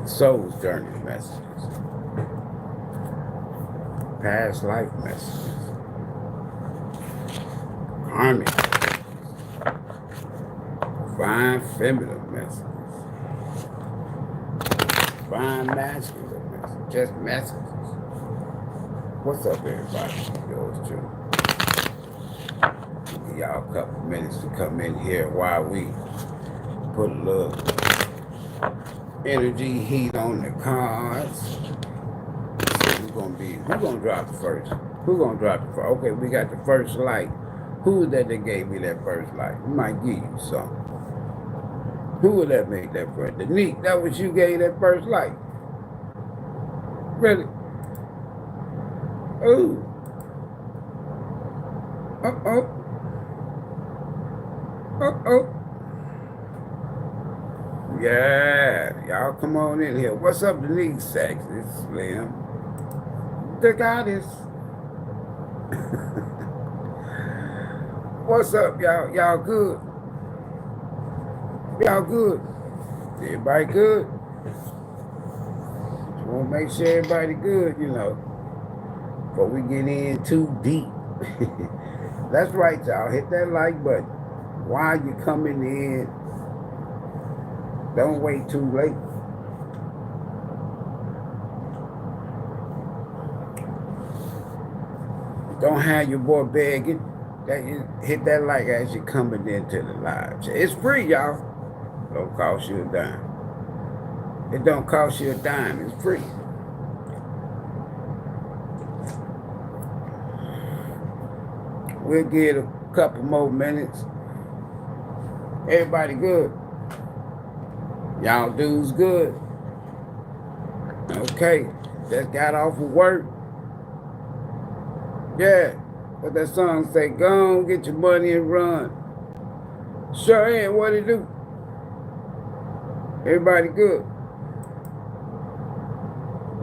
Soul's journey messages, past life messages, karmic, divine feminine messages, divine masculine messages, just messages. What's up, everybody? Yours truly. Give y'all a couple minutes to come in here while we put a little energy heat on the cards. So who's gonna drop the first? Who's gonna drop the first? Okay, we got the first light. Who was that gave me that first light? We might give you something. Who would that make that first? The Neek, that was you gave that first light. Really? Ooh. Uh-oh. Uh-oh. Yeah, y'all come on in here. What's up, Denise Sachs? It's Slim. The goddess. What's up, y'all? Y'all good? Y'all good? Everybody good? Just want to make sure everybody good, you know, before we get in too deep. That's right, y'all. Hit that like button. While you're coming in, don't wait too late. Don't have your boy begging. Hit that like as you're coming into the live. It's free, y'all. Don't cost you a dime. It don't cost you a dime. It's free. We'll get a couple more minutes. Everybody good? Y'all dudes good? Okay. Just got off of work. Yeah. What that song say? Go on, get your money and run. Sure ain't. What it do? Everybody good?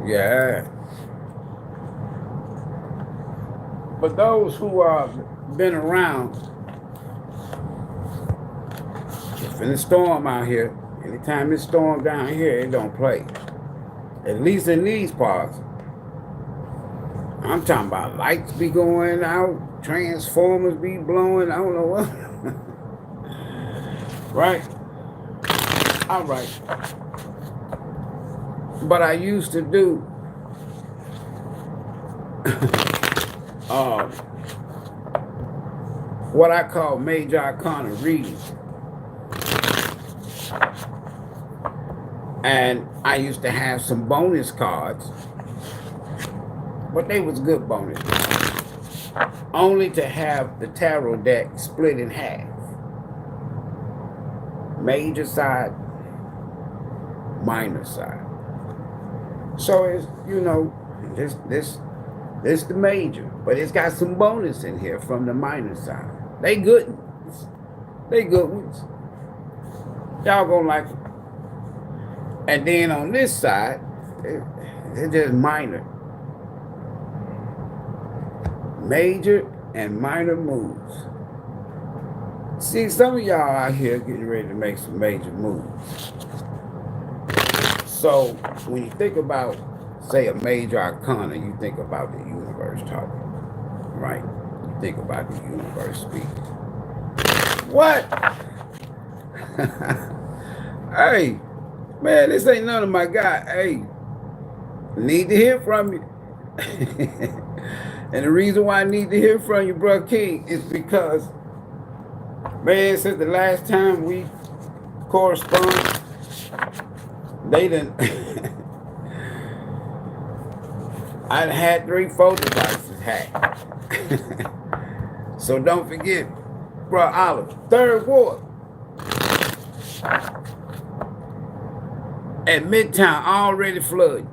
Yeah. But those who have been around, it's been a storm out here. Anytime it's storm down here, it don't play. At least in these parts. I'm talking about lights be going out, transformers be blowing, I don't know what. Right? All right. But I used to do what I call major arcana readings. And I used to have some bonus cards, but they was good bonus cards. Only to have the tarot deck split in half. Major side, minor side. So it's, you know, this the major, but it's got some bonus in here from the minor side. They good ones. They good ones. Y'all gonna like them. And then on this side, they're just minor. Major and minor moves. See, some of y'all out here getting ready to make some major moves. So when you think about, say, a major arcana, you think about the universe talking, right? You think about the universe speaking. What? Hey, man, this ain't none of my guy. Hey, need to hear from you. And the reason why I need to hear from you, Bro King, is because, man, since the last time we corresponded, they done I had 3-4 devices hacked. So don't forget, Bro Olive, Third Ward at Midtown already flooded.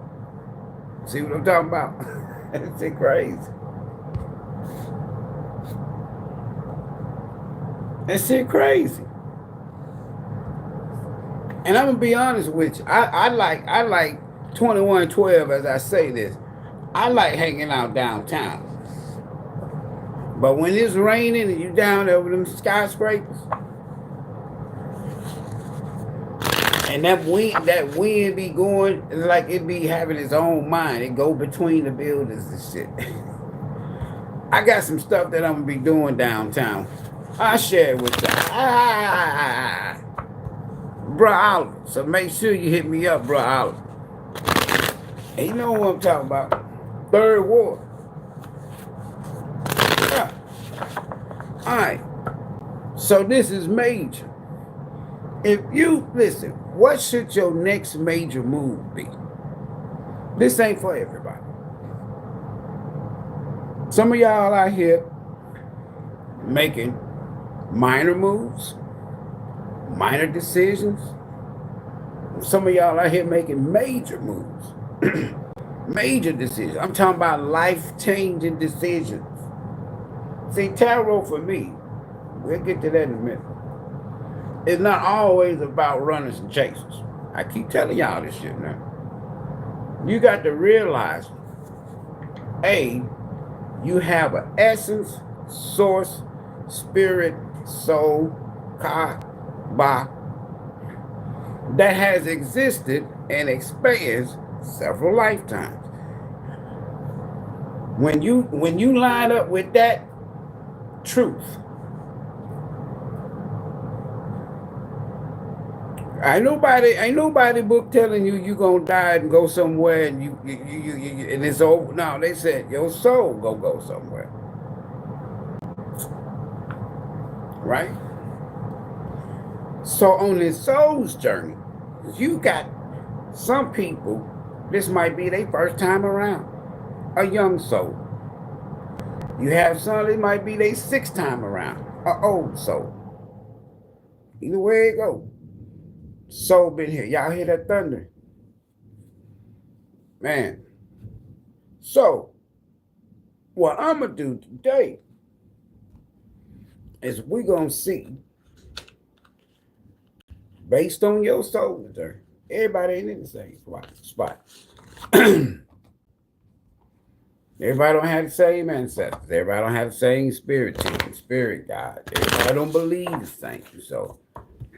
See what I'm talking about? It's crazy. That shit crazy. And I'm gonna be honest with you. I like 2112 as I say this. I like hanging out downtown. But when it's raining and you down over them skyscrapers, And that wind be going, it's like it be having its own mind. It go between the buildings and shit. I got some stuff that I'm gonna be doing downtown. I'll share it with you. Bruh Oliver. So make sure you hit me up, Bruh Oliver. And you know what I'm talking about. Third Ward. Yeah. Alright. So this is major. If you listen, what should your next major move be? This ain't for everybody. Some of y'all out here making minor moves, minor decisions. Some of y'all out here making major moves, major decisions. I'm talking about life-changing decisions. See, tarot for me, we'll get to that in a minute, it's not always about runners and chasers. I keep telling y'all this shit now. You got to realize, A, you have an essence, source, spirit, soul, ba, that has existed and expands several lifetimes. When you line up with that truth, ain't nobody book telling you gonna die and go somewhere and you and it's over. No, they said your soul go somewhere, right? So on this soul's journey, you got some people. This might be their first time around, a young soul. You have some that might be their sixth time around, an old soul. Either way it go. Soul been here. Y'all hear that thunder? Man. So, what I'm going to do today is we're going to see, based on your soul journey, everybody ain't in the same spot. Everybody don't have the same ancestors. Everybody don't have the same spirit team, spirit guide. Everybody don't believe the same. So,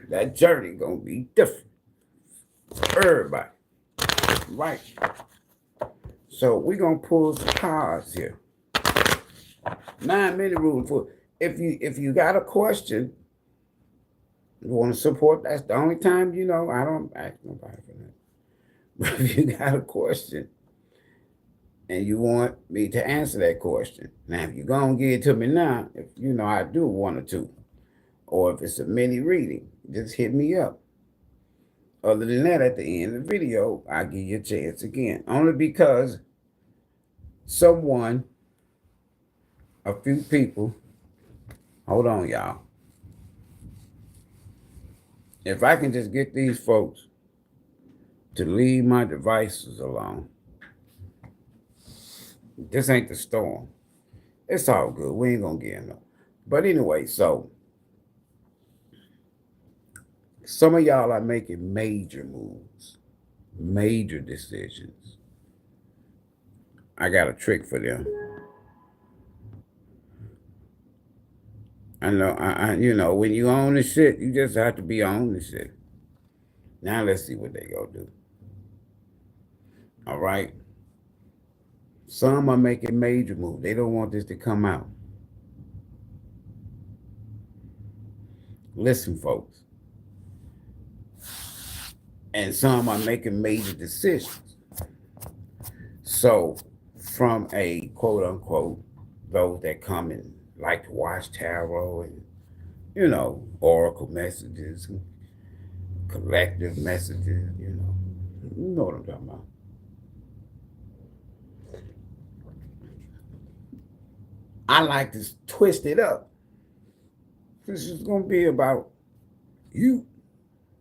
that journey going to be different for everybody. Right. So we're gonna pull some cards here. 9-minute rule for if you got a question, you want to support. That's the only time I don't ask nobody for that. But if you got a question and you want me to answer that question, now if you're gonna give it to me now, if I do one or two, or if it's a mini reading, just hit me up. Other than that, at the end of the video, I'll give you a chance again. Only because a few people, hold on, y'all. If I can just get these folks to leave my devices alone. This ain't the storm. It's all good. We ain't going to get no. But anyway, so some of y'all are making major moves, major decisions. I got a trick for them. I know, when you own the shit, you just have to be on the shit. Now let's see what they gonna do. All right. Some are making major moves. They don't want this to come out. Listen, folks. And some are making major decisions. So, from a quote unquote, those that come and like to watch tarot and, oracle messages, collective messages, you know what I'm talking about. I like to twist it up. This is going to be about you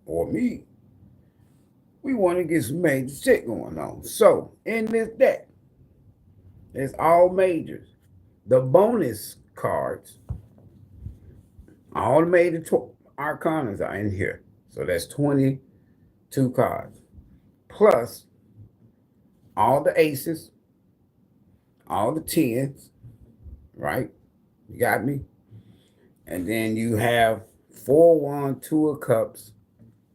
or me. We want to get some major shit going on. So, in this deck, it's all majors. The bonus cards, all the major arcanas are in here. So that's 22 cards. Plus all the aces, all the tens, right? You got me? And then you have 4 wands, 2 of cups,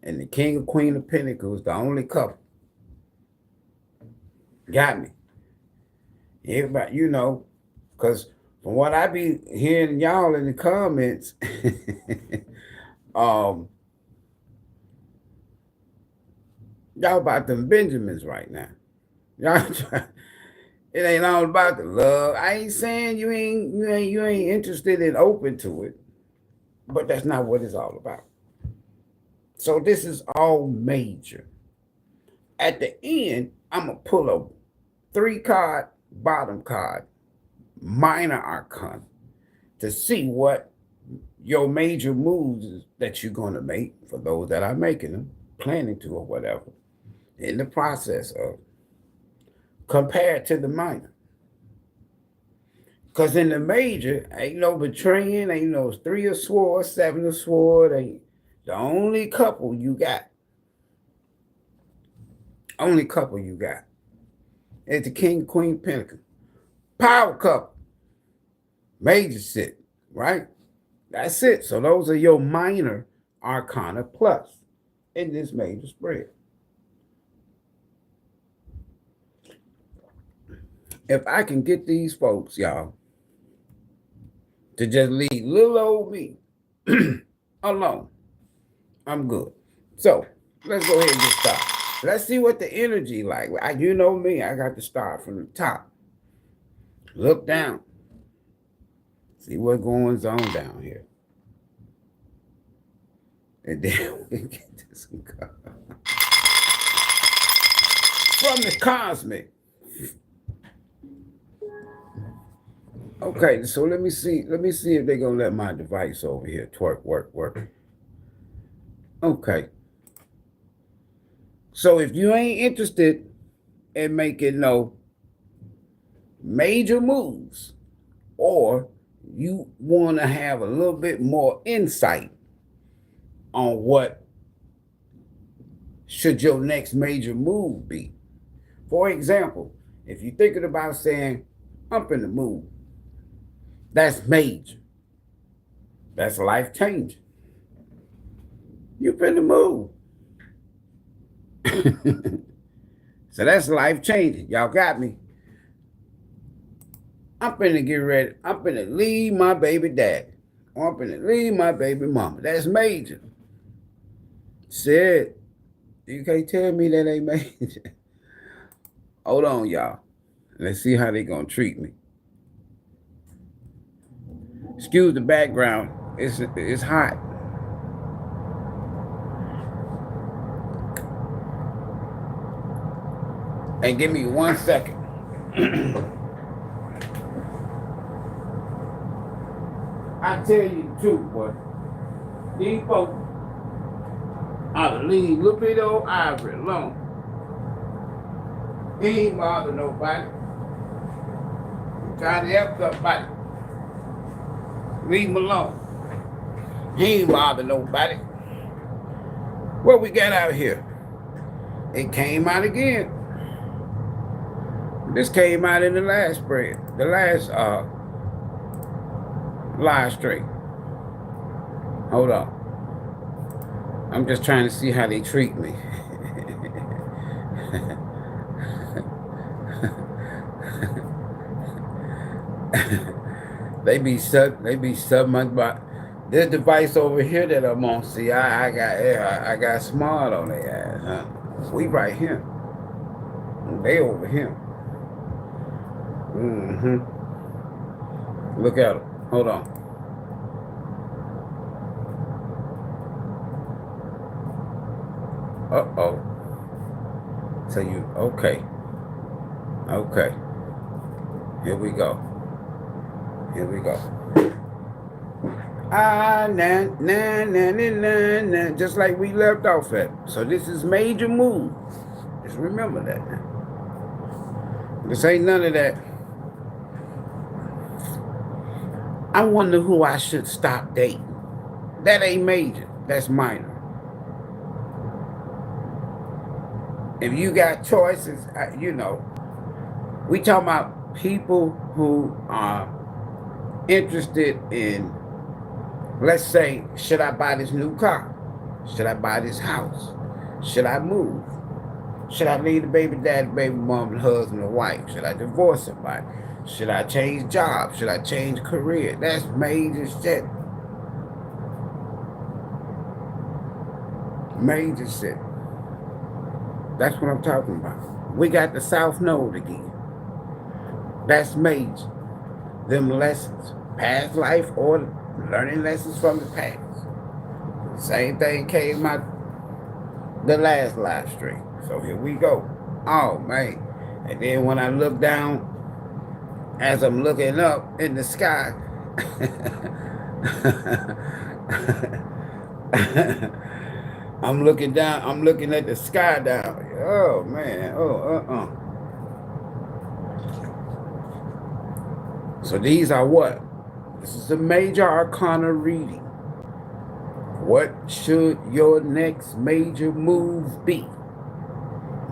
And the King or Queen of Pentacles, the only couple. Got me. Everybody, you know, because from what I be hearing y'all in the comments, y'all about them Benjamins right now. Y'all try, it ain't all about the love. I ain't saying you ain't interested and open to it, but that's not what it's all about. So this is all major. At the end, I'm gonna pull a 3-card bottom card, minor arcana, to see what your major moves that you're gonna make, for those that are making them, planning to or whatever, in the process of, compared to the minor. Because in the major, ain't no betraying, ain't no 3 of swords, 7 of swords, ain't the only couple you got. Only couple you got. It's the King, Queen, Pentacle. Power couple. Major sit, right? That's it. So those are your minor arcana plus in this major spread. If I can get these folks, y'all, to just leave little old me alone, I'm good. So let's go ahead and get started. Let's see what the energy like. You know me, I got to start from the top. Look down. See what's going on down here. And then we get this from the cosmic. Okay, so let me see if they're gonna let my device over here work. Okay. So if you ain't interested in making no major moves, or you want to have a little bit more insight on what should your next major move be. For example, if you're thinking about saying, I'm finna move, that's major. That's life changing. You finna move. So that's life changing. Y'all got me. I'm finna get ready. I'm finna leave my baby daddy. Or I'm finna leave my baby mama. That's major. Said, you can't tell me that ain't major. Hold on, y'all. Let's see how they gonna treat me. Excuse the background. It's hot. And give me 1 second. I tell you the truth, boy. These folks ought to leave little bit old Ivory alone. He ain't bother nobody. Trying to help somebody. Leave him alone. He ain't bother nobody. What we got out here? It came out again. This came out in the last spread. The last live stream. Hold on. I'm just trying to see how they treat me. They be sub much, but this device over here that I'm on, see, I got smart on their ass, huh? We right here. They over here. Look at them. Hold on. Uh-oh. So you, okay. Okay. Here we go. Here we go. Nah, just like we left off at. So this is major move. Just remember that now. This ain't none of that. I wonder who I should stop dating. That ain't major. That's minor. If you got choices, you know, we talking about people who are interested in, let's say, should I buy this new car? Should I buy this house? Should I move? Should I leave the baby dad, baby mom, and husband, and wife? Should I divorce somebody? Should I change jobs? Should I change career? That's major shit. Major shit. That's what I'm talking about. We got the South Node again. That's major. Them lessons, past life or learning lessons from the past. Same thing came out the last live stream. So here we go. Oh man. And then when I look down, as I'm looking up in the sky, I'm looking down, I'm looking at the sky down. Oh man. So these are what? This is a major arcana reading. What should your next major move be?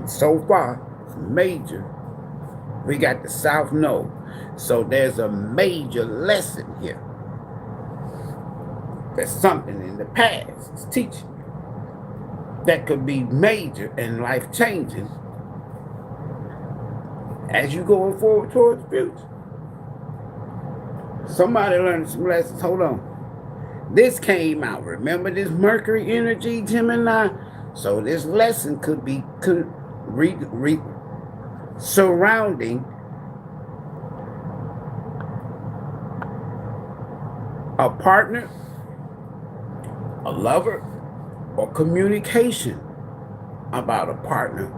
So far, major. We got the South Node. So there's a major lesson here. There's something in the past it's teaching that could be major and life-changing as you going forward towards the future. Somebody learned some lessons. Hold on. This came out. Remember this Mercury energy, Gemini? So this lesson could be surrounding a partner, a lover, or communication about a partner,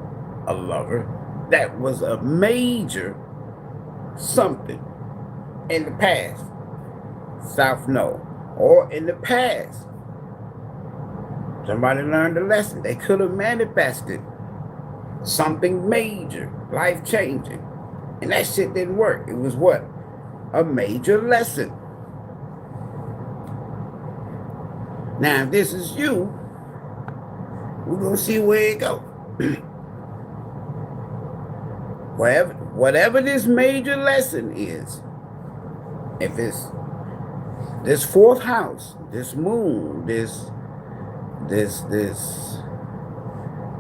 a lover. That was a major something in the past. South Node. Or in the past, somebody learned a lesson. They could have manifested something major, life-changing. And that shit didn't work. It was what? A major lesson. Now, if this is you, we're going to see where it goes. Whatever this major lesson is, if it's this fourth house, this moon, this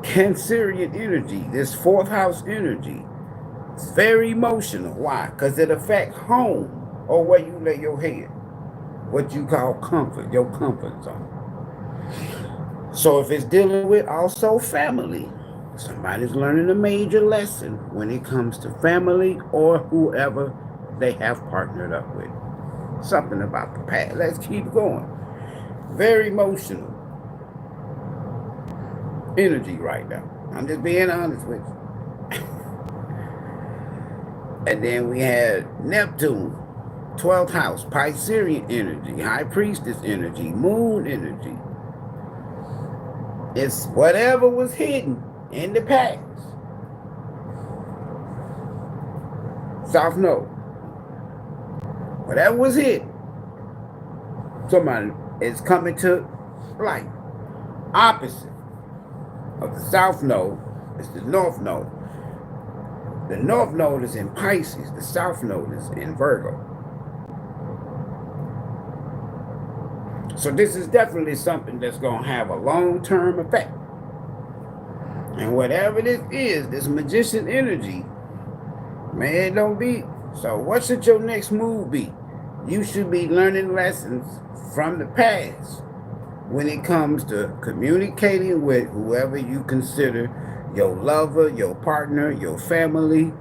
Cancerian energy, this fourth house energy, it's very emotional. Why? Because it affects home or where you lay your head. What you call comfort, your comfort zone. So if it's dealing with also family, somebody's learning a major lesson when it comes to family or whoever they have partnered up with. Something about the past. Let's keep going. Very emotional energy right now. I'm just being honest with you. And then we had Neptune, 12th house, Piscean energy, High Priestess energy, Moon energy. It's whatever was hidden in the past. South Node. Whatever was hidden, somebody is coming to light. Opposite of the South Node is the North Node. The North Node is in Pisces. The South Node is in Virgo. So this is definitely something that's going to have a long-term effect. And whatever this is, this magician energy, man, don't be. So what should your next move be? You should be learning lessons from the past when it comes to communicating with whoever you consider your lover, your partner, your family,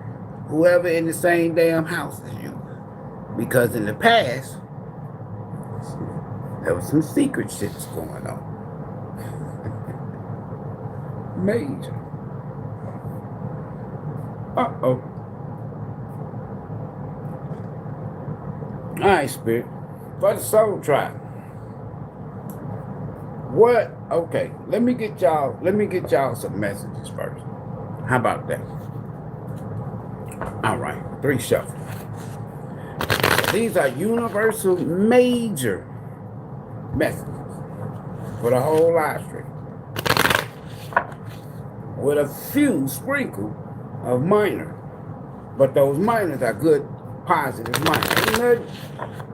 whoever in the same damn house as you. Because in the past, there was some secret shits going on. Major. Uh-oh. All right, Spirit. For the Soul Tribe. What? Okay, let me get y'all some messages first. How about that? All right, 3 shuffle. These are universal major messages for the whole live stream, with a few sprinkle of minor, but those minors are good, positive minors.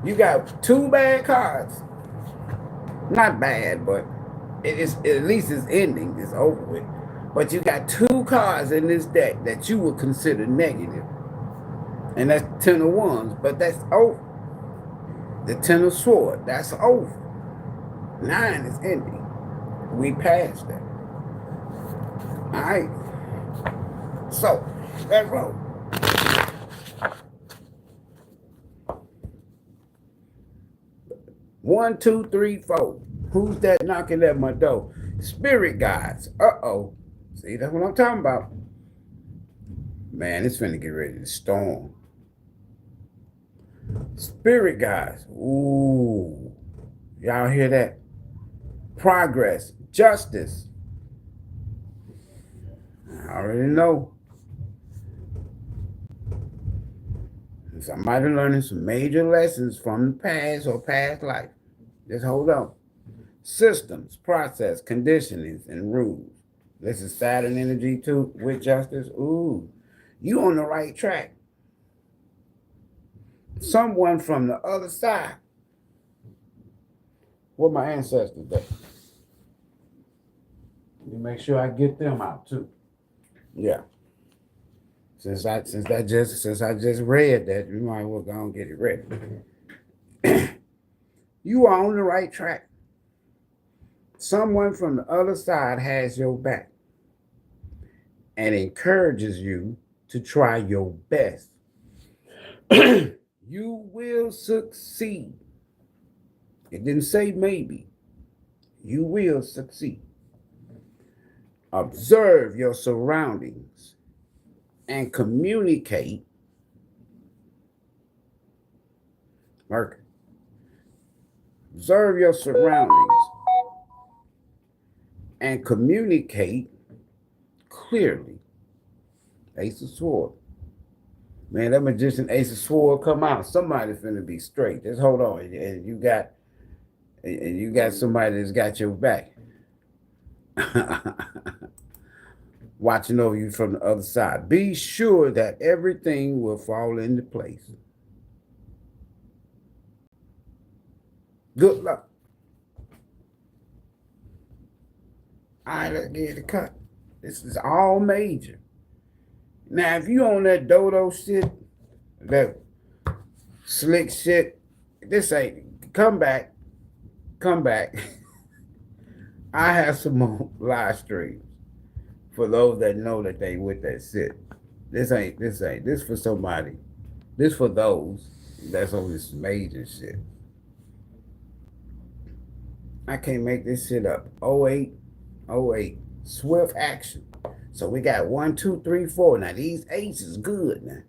You got 2 bad cards, not bad, but at least it's ending. It's over with. But you got two cards in this deck that you would consider negative, and that's Ten of Wands. But that's over. The Ten of Swords. That's over. 9 is ending. We passed that. All right. So let's roll. 1, 2, 3, 4. Who's that knocking at my door? Spirit guides. Uh-oh. See, that's what I'm talking about. Man, it's finna get ready to storm. Spirit guides. Ooh. Y'all hear that? Progress. Justice. I already know. Somebody learning some major lessons from the past or past life. Just hold on. Systems, process, conditionings, and rules. This is Saturn energy too with justice. Ooh, you on the right track. Someone from the other side. What my ancestors did. Let me make sure I get them out too. Yeah. Since I just read that, you might as well go and get it ready. You are on the right track. Someone from the other side has your back and encourages you to try your best. You will succeed. It didn't say maybe. You will succeed. Observe your surroundings and communicate. Mercury. Observe your surroundings and communicate clearly. Ace of Swords. Man, that magician Ace of Swords come out. Somebody's finna be straight. Just hold on. And you got somebody that's got your back. Watching over you from the other side. Be sure that everything will fall into place. Good luck. All right, let's get the cut. This is all major. Now, if you on that dodo shit, that slick shit, this ain't, come back. I have some more live streams for those that know that they with that shit. This for somebody. This for those that's on this major shit. I can't make this shit up. 08, swift action. So we got 1, 2, 3, 4. Now these 8s is good now.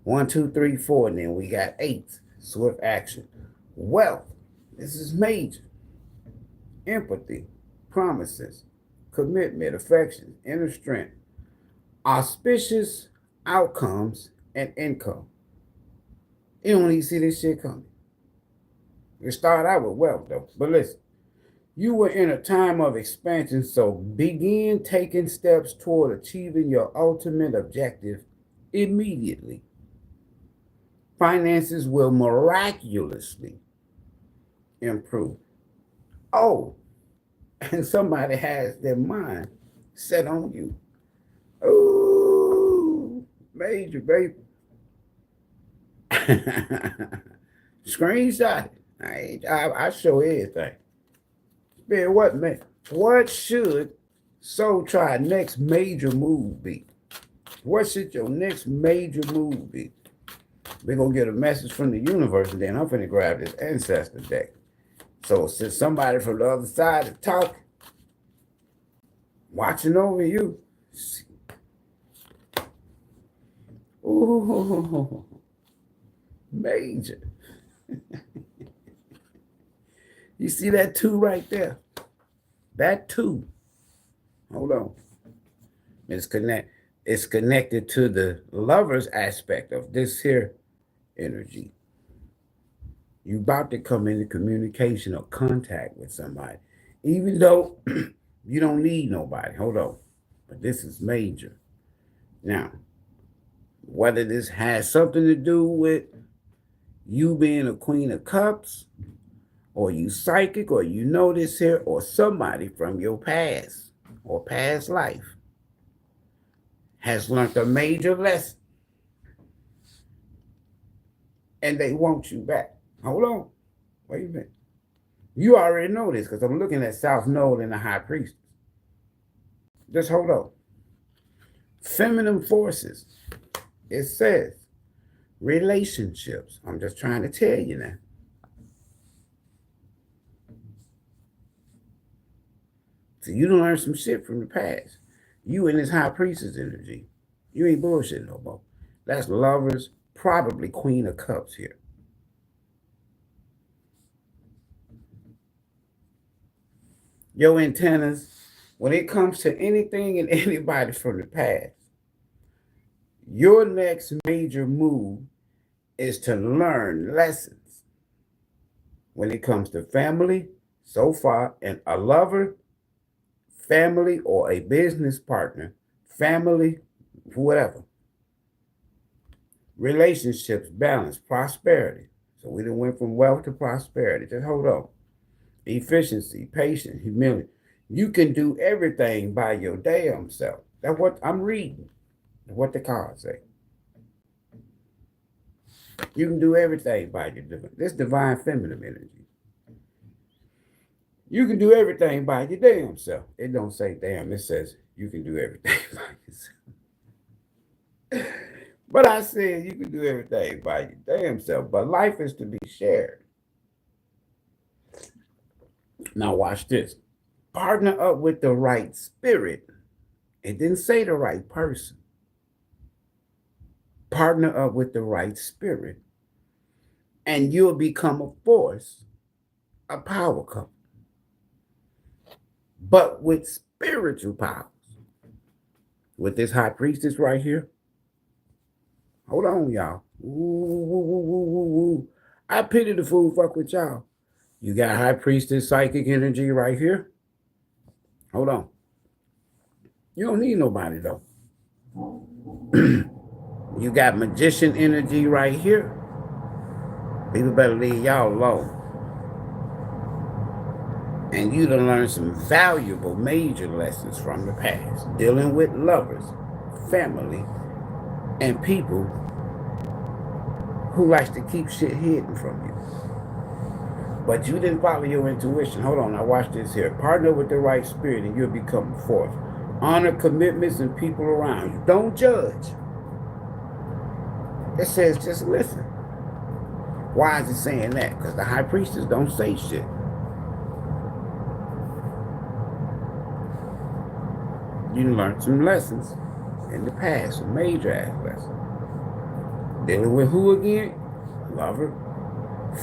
1, 2, 3, 4, and then we got 8. Swift action. Wealth. This is major. Empathy. Promises. Commitment. Affection. Inner strength. Auspicious outcomes and income. You don't even see this shit coming. It started out with wealth though. But listen. You were in a time of expansion, so begin taking steps toward achieving your ultimate objective immediately. Finances will miraculously improve. Oh, and somebody has their mind set on you. Ooh, major, baby. Screenshot it. I show everything. Man, what should Soul Tribe next major move be? What should your next major move be? We're going to get a message from the universe, and then I'm going to grab this ancestor deck. So since somebody from the other side is talking, watching over you. Ooh, major. You see that 2 right there? That 2. Hold on. It's connected to the lover's aspect of this here energy. You about to come into communication or contact with somebody. Even though you don't need nobody. Hold on. But this is major. Now, whether this has something to do with you being a Queen of Cups, or you psychic, or you know this here, or somebody from your past or past life has learned a major lesson and they want you back. Hold on. Wait a minute. You already know this because I'm looking at South Node and the High Priestess. Just hold on. Feminine forces. It says relationships. I'm just trying to tell you now. So you don't learn some shit from the past. You in this High Priestess energy. You ain't bullshit no more. That's Lovers, probably Queen of Cups here. Your antennas, when it comes to anything and anybody from the past, your next major move is to learn lessons when it comes to family, so far, and a lover, family, or a business partner, family, whatever. Relationships, balance, prosperity. So we done went from wealth to prosperity. Just hold on. Efficiency, patience, humility. You can do everything by your damn self. That's what I'm reading. What the cards say. You can do everything by your this divine feminine energy. You can do everything by your damn self. It don't say damn. It says you can do everything by yourself. But I said you can do everything by your damn self. But life is to be shared. Now watch this. Partner up with the right spirit. It didn't say the right person. Partner up with the right spirit. And you'll become a force, a power couple. But with spiritual powers. With this High Priestess right here. Hold on, y'all. Ooh. I pity the fool fuck with y'all. You got High Priestess psychic energy right here. Hold on. You don't need nobody though. You got magician energy right here. People better leave y'all alone. And you done learn some valuable major lessons from the past. Dealing with lovers, family, and people who likes to keep shit hidden from you. But you didn't follow your intuition. Hold on, now watch this here. Partner with the right spirit and you'll become a force. Honor commitments and people around you. Don't judge. It says just listen. Why is it saying that? Because the High Priestess don't say shit. You learned some lessons in the past, some major ass lessons. Dealing with who again? Lover,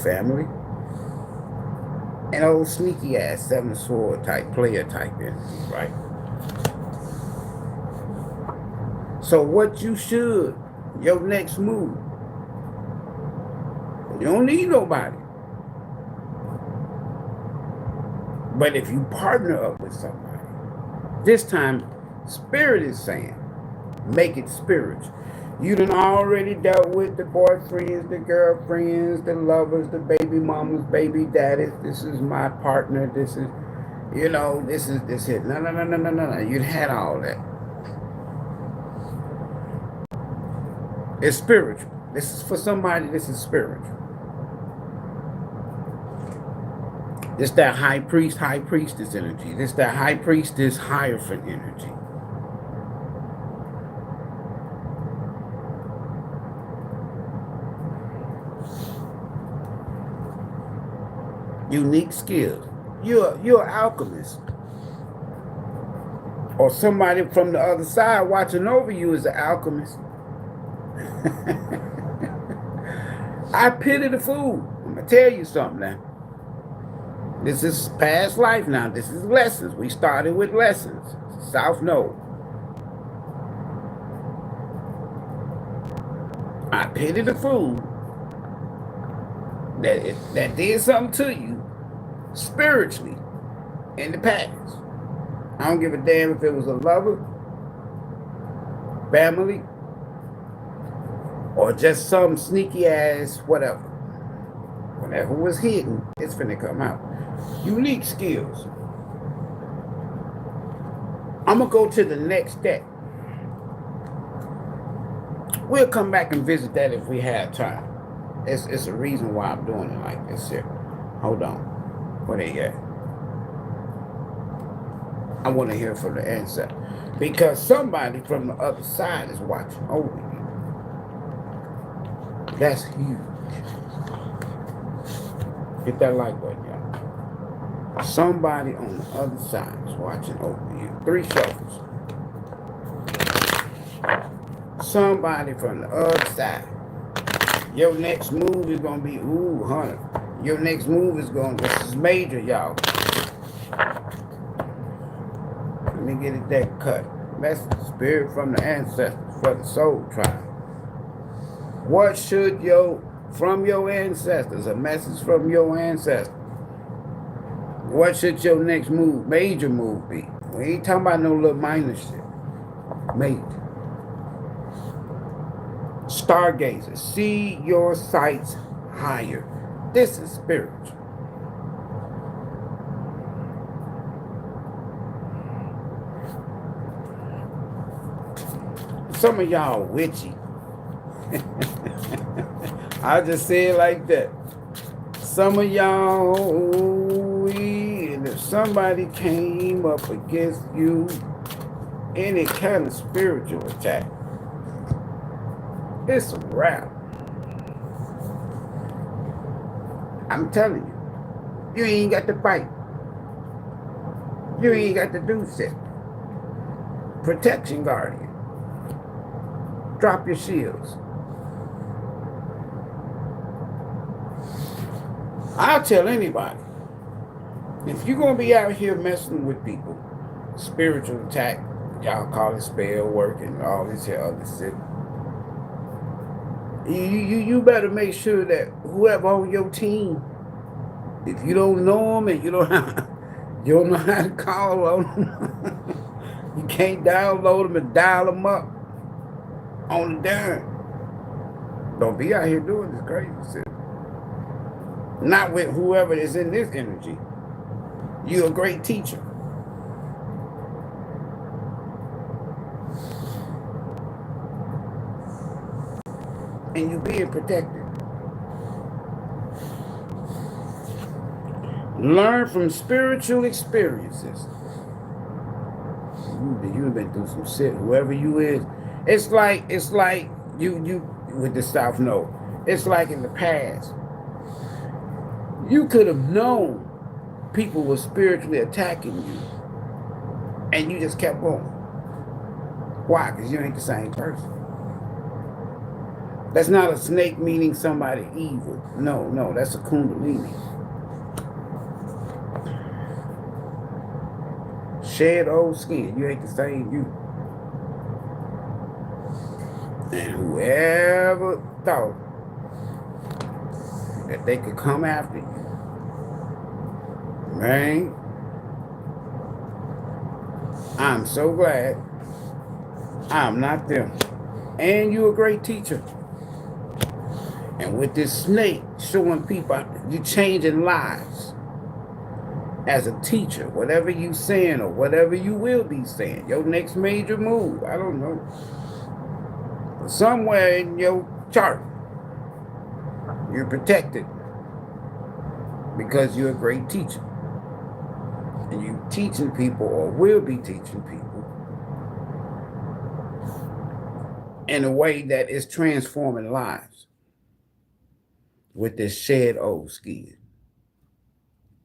family, and old sneaky ass seven sword type, player type energy, right? So what you should, your next move, you don't need nobody. But if you partner up with somebody, this time Spirit is saying, make it spiritual. You done already dealt with the boyfriends, the girlfriends, the lovers, the baby mamas, baby daddies. This is my partner. This is, this is this it. No. You'd had all that. It's spiritual. This is for somebody. This is spiritual. This that high priest, high priestess energy. This that high priestess, hierophant energy. Unique skills. You're an alchemist. Or somebody from the other side watching over you is an alchemist. I pity the fool. I'm going to tell you something now. This is past life now. This is lessons. We started with lessons. South Node. I pity the fool that did something to you spiritually in the past. I don't give a damn if it was a lover, family, or just some sneaky ass whatever. Whatever was hidden, it's finna come out. Unique skills. I'm gonna go to the next step. We'll come back and visit that if we have time. It's a reason why I'm doing it like this here. Hold on. Where they at? I want to hear from the ancestor. Because somebody from the other side is watching over you. That's huge. Hit that like button, y'all. Somebody on the other side is watching over you. 3 shuffles. Somebody from the other side. Your next move is going to be, ooh, Hunter. Your next move is going to, this is major, y'all. Let me get it that cut. Message, spirit from the ancestors for the soul tribe. What should from your ancestors, a message from your ancestors. What should your next move, major move be? We ain't talking about no little minor shit. Major. Stargazer, see your sights higher. This is spiritual. Some of y'all witchy. I just say it like that. Some of y'all, and if somebody came up against you, any kind of spiritual attack, it's a wrap. I'm telling you, you ain't got to fight. You ain't got to do shit. Protection guardian. Drop your shields. I'll tell anybody, if you're going to be out here messing with people, spiritual attack, y'all call it spell work and all this here other shit, you better make sure that whoever on your team, if you don't know them and you don't know how to call on them, you can't download them and dial them up on the dime. Don't be out here doing this crazy shit. Not with whoever is in this energy. You're a great teacher. And you're being protected. Learn from spiritual experiences. You've been through some shit, whoever you is. It's like you with the South Node. It's like in the past. You could have known people were spiritually attacking you, and you just kept going. Why? Because you ain't the same person. That's not a snake meaning somebody evil. No, that's a kundalini. Shed old skin. You ain't the same you. And whoever thought that they could come after you, man, I'm so glad I'm not them. And you're a great teacher. And with this snake showing people, you're changing lives. As a teacher, whatever you saying or whatever you will be saying, your next major move, I don't know. Somewhere in your chart, you're protected because you're a great teacher. And you're teaching people or will be teaching people in a way that is transforming lives with this shed old skin.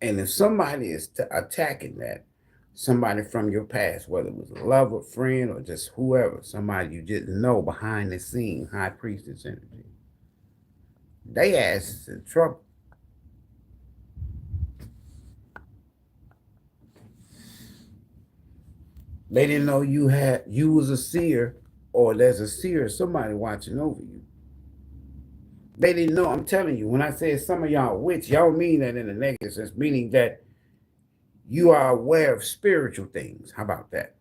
And if somebody is attacking that, somebody from your past, whether it was a lover, friend, or just whoever, somebody you didn't know behind the scene, high priestess energy, they ass is in trouble. They didn't know you was a seer, or there's a seer, somebody watching over you. They didn't know. I'm telling you, when I say some of y'all witch, y'all mean that in a negative sense, meaning that you are aware of spiritual things. How about that?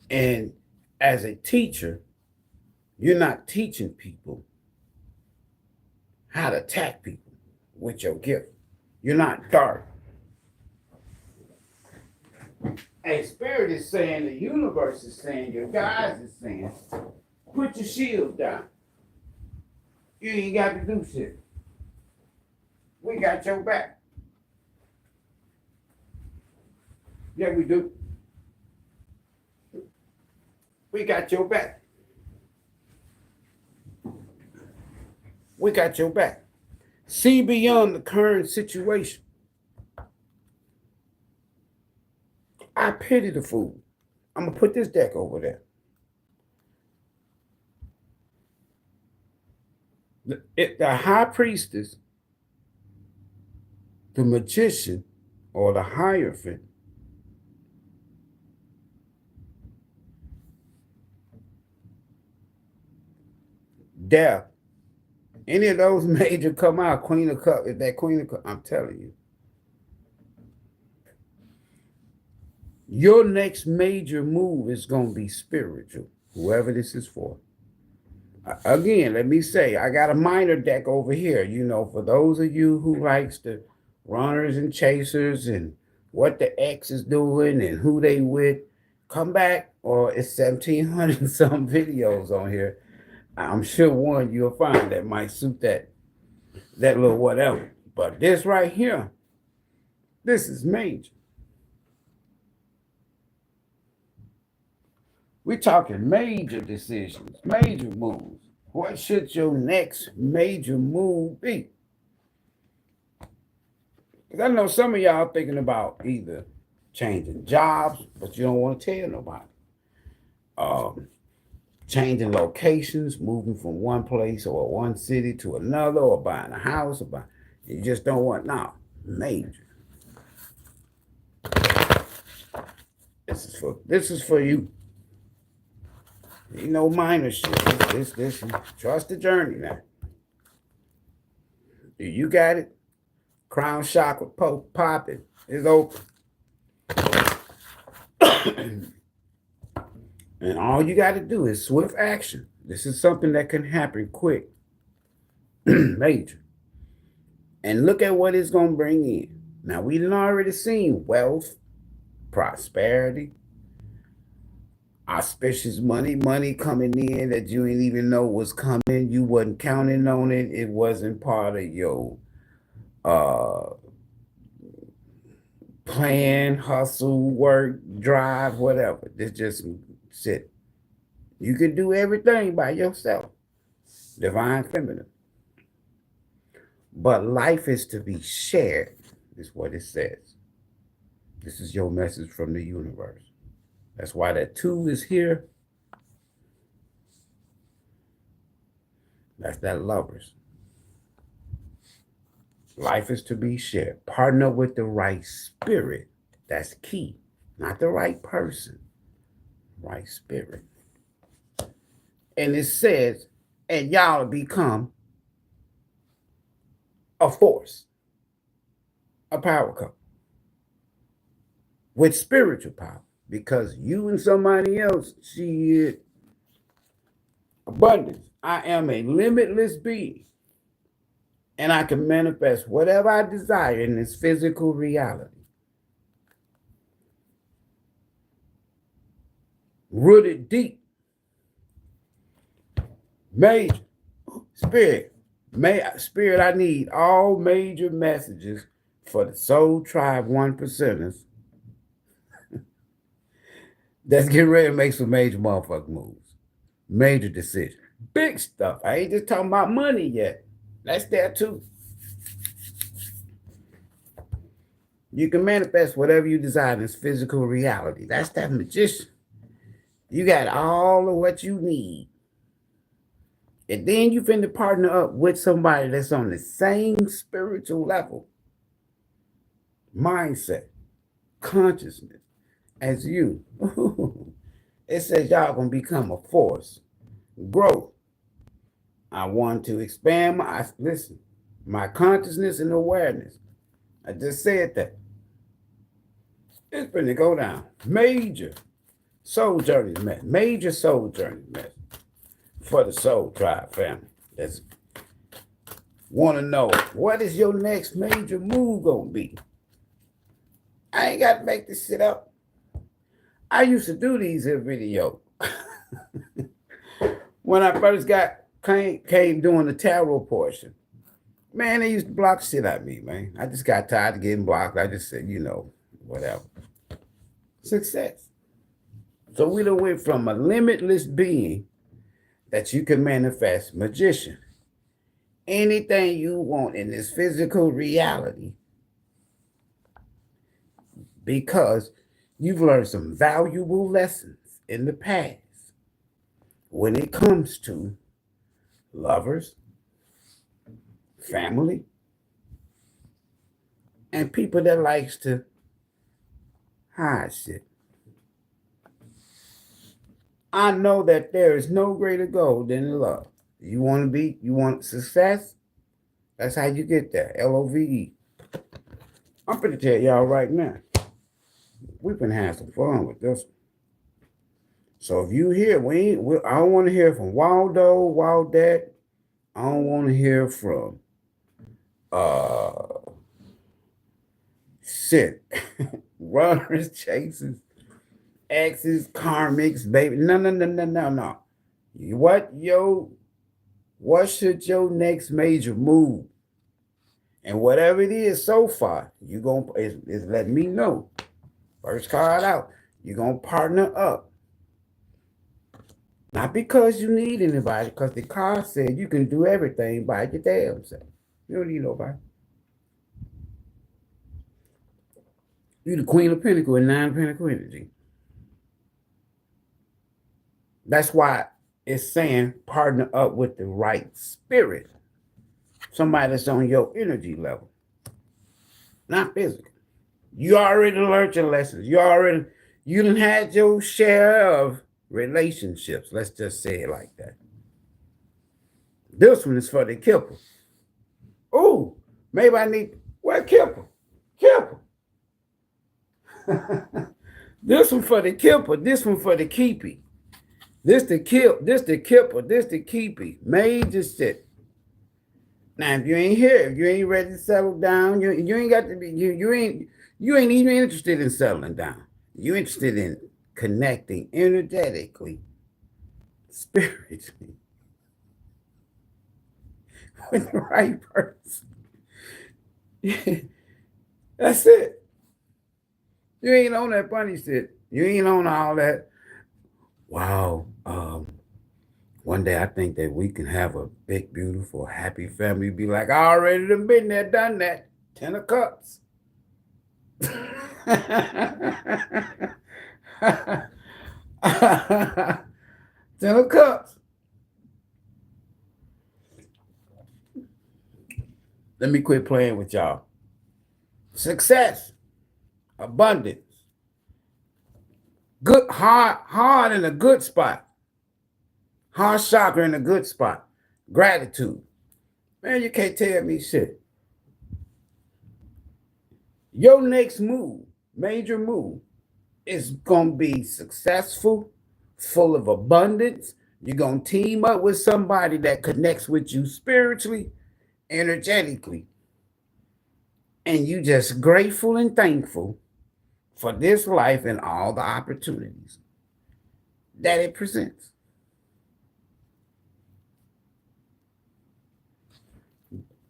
And as a teacher, you're not teaching people. how to attack people with your gift. You're not dark. And spirit is saying, the universe is saying, your guides is saying, put your shield down. You ain't got to do shit. We got your back. Yeah, we do. We got your back. We got your back. See beyond the current situation. I pity the fool. I'm going to put this deck over there. The high priestess, the magician, or the hierophant, death, any of those major come out, Queen of Cups, if that Queen of Cups, I'm telling you. Your next major move is going to be spiritual, whoever this is for. Again, let me say, I got a minor deck over here, you know, for those of you who likes the runners and chasers and what the X is doing and who they with, come back, or it's 1,700 and some videos on here. I'm sure one you'll find that might suit that little whatever. But this right here, this is major. We're talking major decisions, major moves. What should your next major move be? Because I know some of y'all thinking about either changing jobs, but you don't want to tell nobody. Changing locations, moving from one place or one city to another, or buying a house, or you just don't want, no, major. This is for you. You know, minor shit. This trust the journey now. You got it. Crown chakra popping is open. And all you got to do is swift action. This is something that can happen quick. Major. And look at what it's going to bring in. Now, we done already seen wealth, prosperity, auspicious money coming in that you didn't even know was coming. You wasn't counting on it. It wasn't part of your plan, hustle, work, drive, whatever. This just sit. You can do everything by yourself. Divine feminine. But life is to be shared, is what it says. This is your message from the universe. That's why that 2 is here. That's that Lovers. Life is to be shared. Partner with the right spirit. That's key. Not the right person. Right spirit. And it says, and y'all become a force. A power couple. With spiritual power. Because you and somebody else see abundance. I am a limitless being. And I can manifest whatever I desire in this physical reality. Rooted deep. Major. Spirit. Spirit, I need all major messages for the Soul Tribe 1%ers. Let's get ready to make some major motherfucking moves. Major decisions. Big stuff. I ain't just talking about money yet. That's there too. You can manifest whatever you desire in this physical reality. That's that magician. You got all of what you need. And then you finna partner up with somebody that's on the same spiritual level, mindset, consciousness as you. It says y'all gonna become a force. Growth. I want to expand my consciousness and awareness. I just said that. It's finna go down. Major soul journey message. Major soul journey message for the Soul Tribe family. want to know, what is your next major move going to be? I ain't got to make this shit up. I used to do these here videos. When I first came doing the tarot portion, man, they used to block shit out of me, man. I just got tired of getting blocked. I just said, whatever. Success. So we done went from a limitless being that you can manifest, magician. Anything you want in this physical reality, because you've learned some valuable lessons in the past when it comes to lovers, family, and people that likes to hide shit. I know that there is no greater goal than love. You want success? That's how you get there. LOVE. I'm finna tell y'all right now, we've been having some fun with this one. So if you hear, I don't want to hear from Waldo, Waldette. I don't want to hear from shit. Runners, chasers, exes, karmics, baby. No. What should your next major move? And whatever it is so far, it's letting me know. First card out, you're going to partner up. Not because you need anybody, because the card said you can do everything by your damn self. You don't need nobody. You're the Queen of Pentacles and 9 of Pentacles energy. That's why it's saying partner up with the right spirit. Somebody that's on your energy level. Not physical. You already learned your lessons. You done had your share of relationships. Let's just say it like that. This one is for the Kipper. Oh, maybe I need, where Kipper? Kipper. This one for the Kipper. This one for the Keepy. This the Kipper. This the Keepy. Major shit. Now, if you ain't here, if you ain't ready to settle down, you ain't got to be, you ain't even interested in settling down. You're interested in connecting energetically, spiritually, with the right person. That's it. You ain't on that funny shit. You ain't on all that. Wow. One day I think that we can have a big, beautiful, happy family. Be like, I already done been there, done that. 10 of Cups. 10 of Cups. Let me quit playing with y'all. Success, abundance, good, hard in a good spot, hard chakra in a good spot, gratitude. Man, you can't tell me shit. Your next move, major move, is going to be successful, full of abundance. You're going to team up with somebody that connects with you spiritually, energetically. And you just grateful and thankful for this life and all the opportunities that it presents.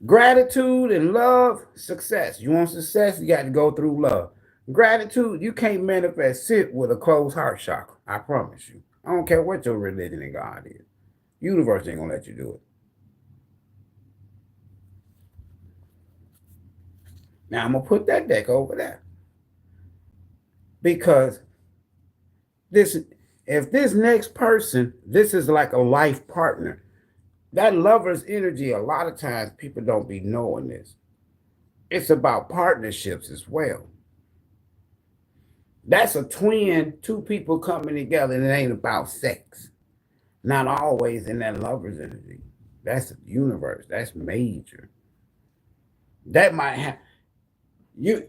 Gratitude and love, success. You want success, you got to go through love. Gratitude, you can't manifest it with a closed heart chakra. I promise you. I don't care what your religion and God is. Universe ain't going to let you do it. Now, I'm going to put that deck over there. Because if this next person, this is like a life partner, that lover's energy, a lot of times people don't be knowing this. It's about partnerships as well. That's a twin, two people coming together, and it ain't about sex. Not always in that lover's energy. That's the universe. That's major. That might have you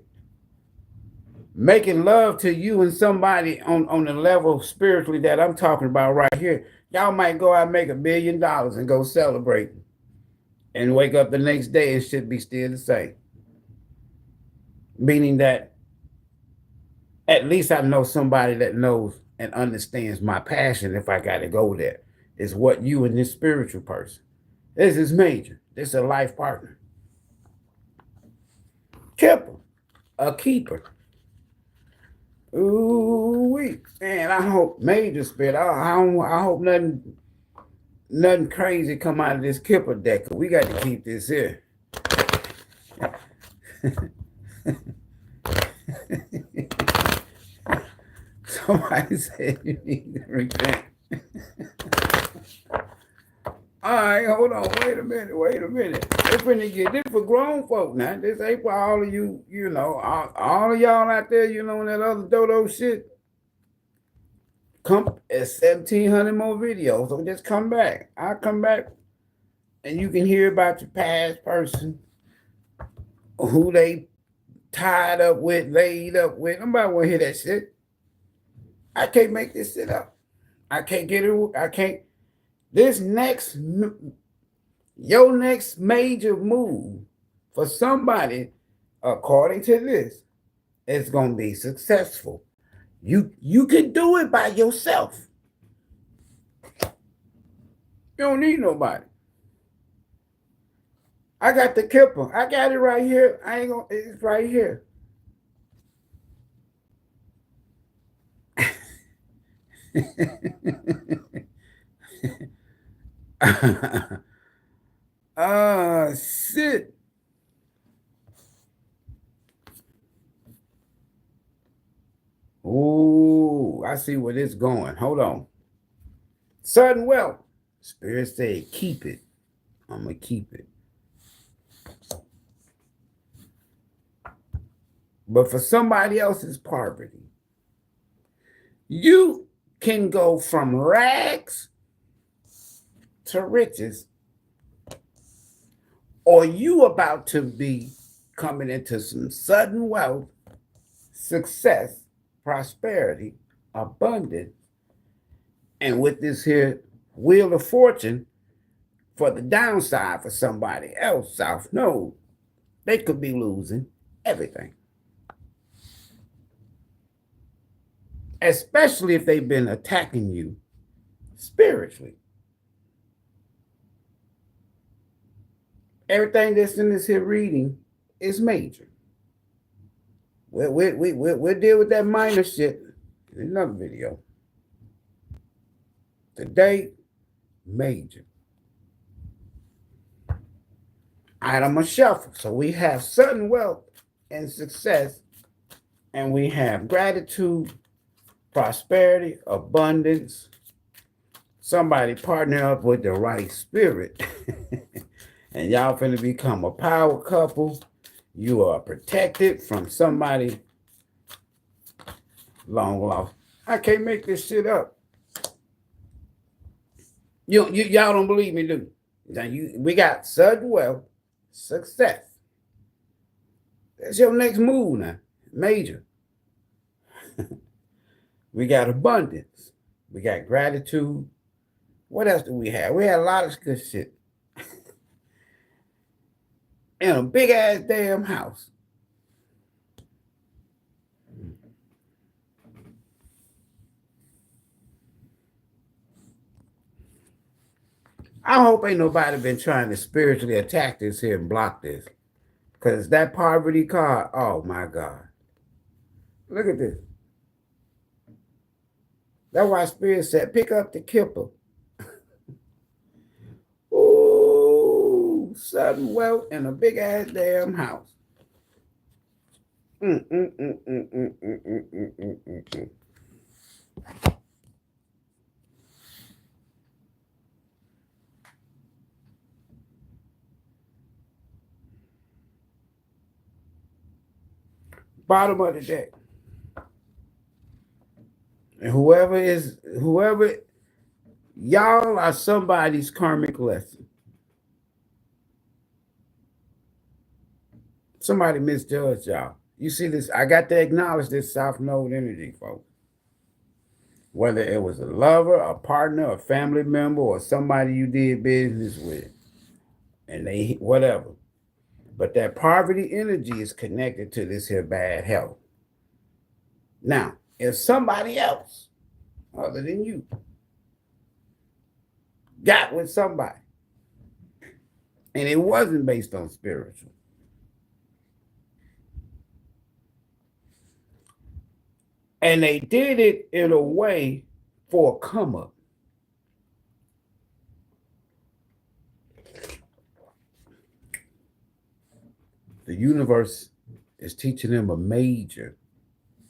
making love to you and somebody on the level spiritually that I'm talking about right here. Y'all might go out and make $1 billion and go celebrate and wake up the next day and shit be still the same. Meaning that at least I know somebody that knows and understands my passion if I got to go there. Is what you and this spiritual person. This is major. This is a life partner. Kipper, a keeper. Ooh wee. Man, I hope major spirit. I hope nothing crazy come out of this Kipper deck. We got to keep this here. Somebody said you need to repent. All right, hold on. Wait a minute. This finna get this for grown folk now. This ain't for all of you, all of y'all out there, that other dodo shit. Come at 1,700 more videos. So just come back. I'll come back and you can hear about your past person, who they tied up with, laid up with. Nobody want to hear that shit. I can't make this shit up. I can't get it. I can't. Your next major move for somebody, according to this, is going to be successful. You can do it by yourself. You don't need nobody. I got the Kipper. I got it right here. It's right here. Shit. Ooh, I see where this going. Hold on. Sudden wealth. Spirit said, keep it. I'm going to keep it. But for somebody else's poverty, you can go from rags to riches, or you about to be coming into some sudden wealth, success, prosperity, abundance, and with this here wheel of fortune for the downside for somebody else, South Node, they could be losing everything. Especially if they've been attacking you spiritually. Everything that's in this here reading is major. We'll deal with that minor shit in another video. Today, major. All right, I'm going to shuffle. So we have sudden wealth and success, and we have gratitude, prosperity, abundance. Somebody partner up with the right spirit. And y'all finna become a power couple. You are protected from somebody long lost. I can't make this shit up. Y'all don't believe me, do you? We got sudden wealth, success. That's your next move now. Major. We got abundance. We got gratitude. What else do we have? We had a lot of good shit. In a big ass damn house. I hope ain't nobody been trying to spiritually attack this here and block this. Because that poverty card, oh my God. Look at this. That's why Spirit said, pick up the Kipper. Ooh, sudden wealth in a big ass damn house. Bottom of the deck. And whoever y'all are somebody's karmic lesson. Somebody misjudged y'all. You see this? I got to acknowledge this South Node energy, folks. Whether it was a lover, a partner, a family member, or somebody you did business with. and they whatever. But that poverty energy is connected to this here bad health. Now, if somebody else other than you got with somebody and it wasn't based on spiritual, and they did it in a way for a come up, the universe is teaching them a major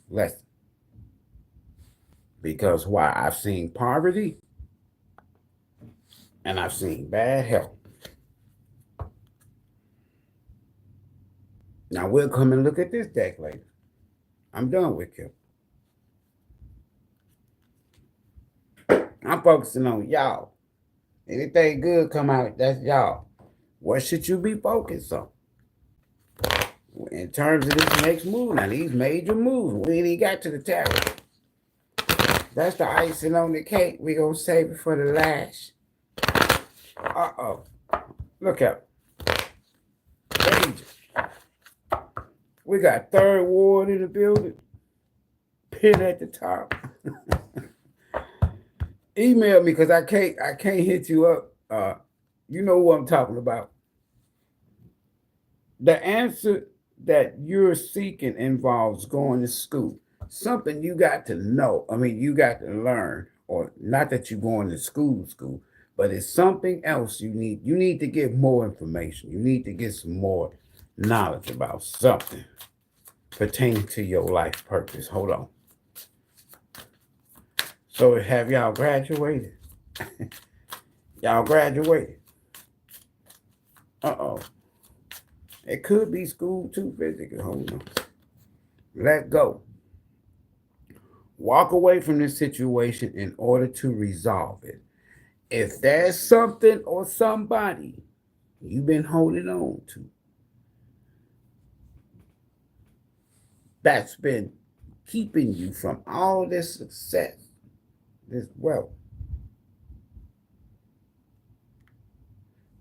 lesson. Because why? I've seen poverty and I've seen bad health. Now we'll come and look at this deck later. I'm done with you. I'm focusing on y'all. Anything good come out, that's y'all. What should you be focused on? In terms of this next move, now these major moves, we ain't even got to the tarot. That's the icing on the cake. We gonna save it for the last. Uh-oh. Look out. Danger. We got third ward in the building. Pin at the top. Email me because I can't hit you up. You know what I'm talking about. The answer that you're seeking involves going to school. Something you got to know. I mean, you got to learn, or not that you're going to school, but it's something else you need. You need to get more information. You need to get some more knowledge about something pertaining to your life purpose. Hold on. So have y'all graduated? Y'all graduated? Uh-oh. It could be school too, physically. Hold on. Let go. Walk away from this situation in order to resolve it. If there's something or somebody you've been holding on to that's been keeping you from all this success, this wealth,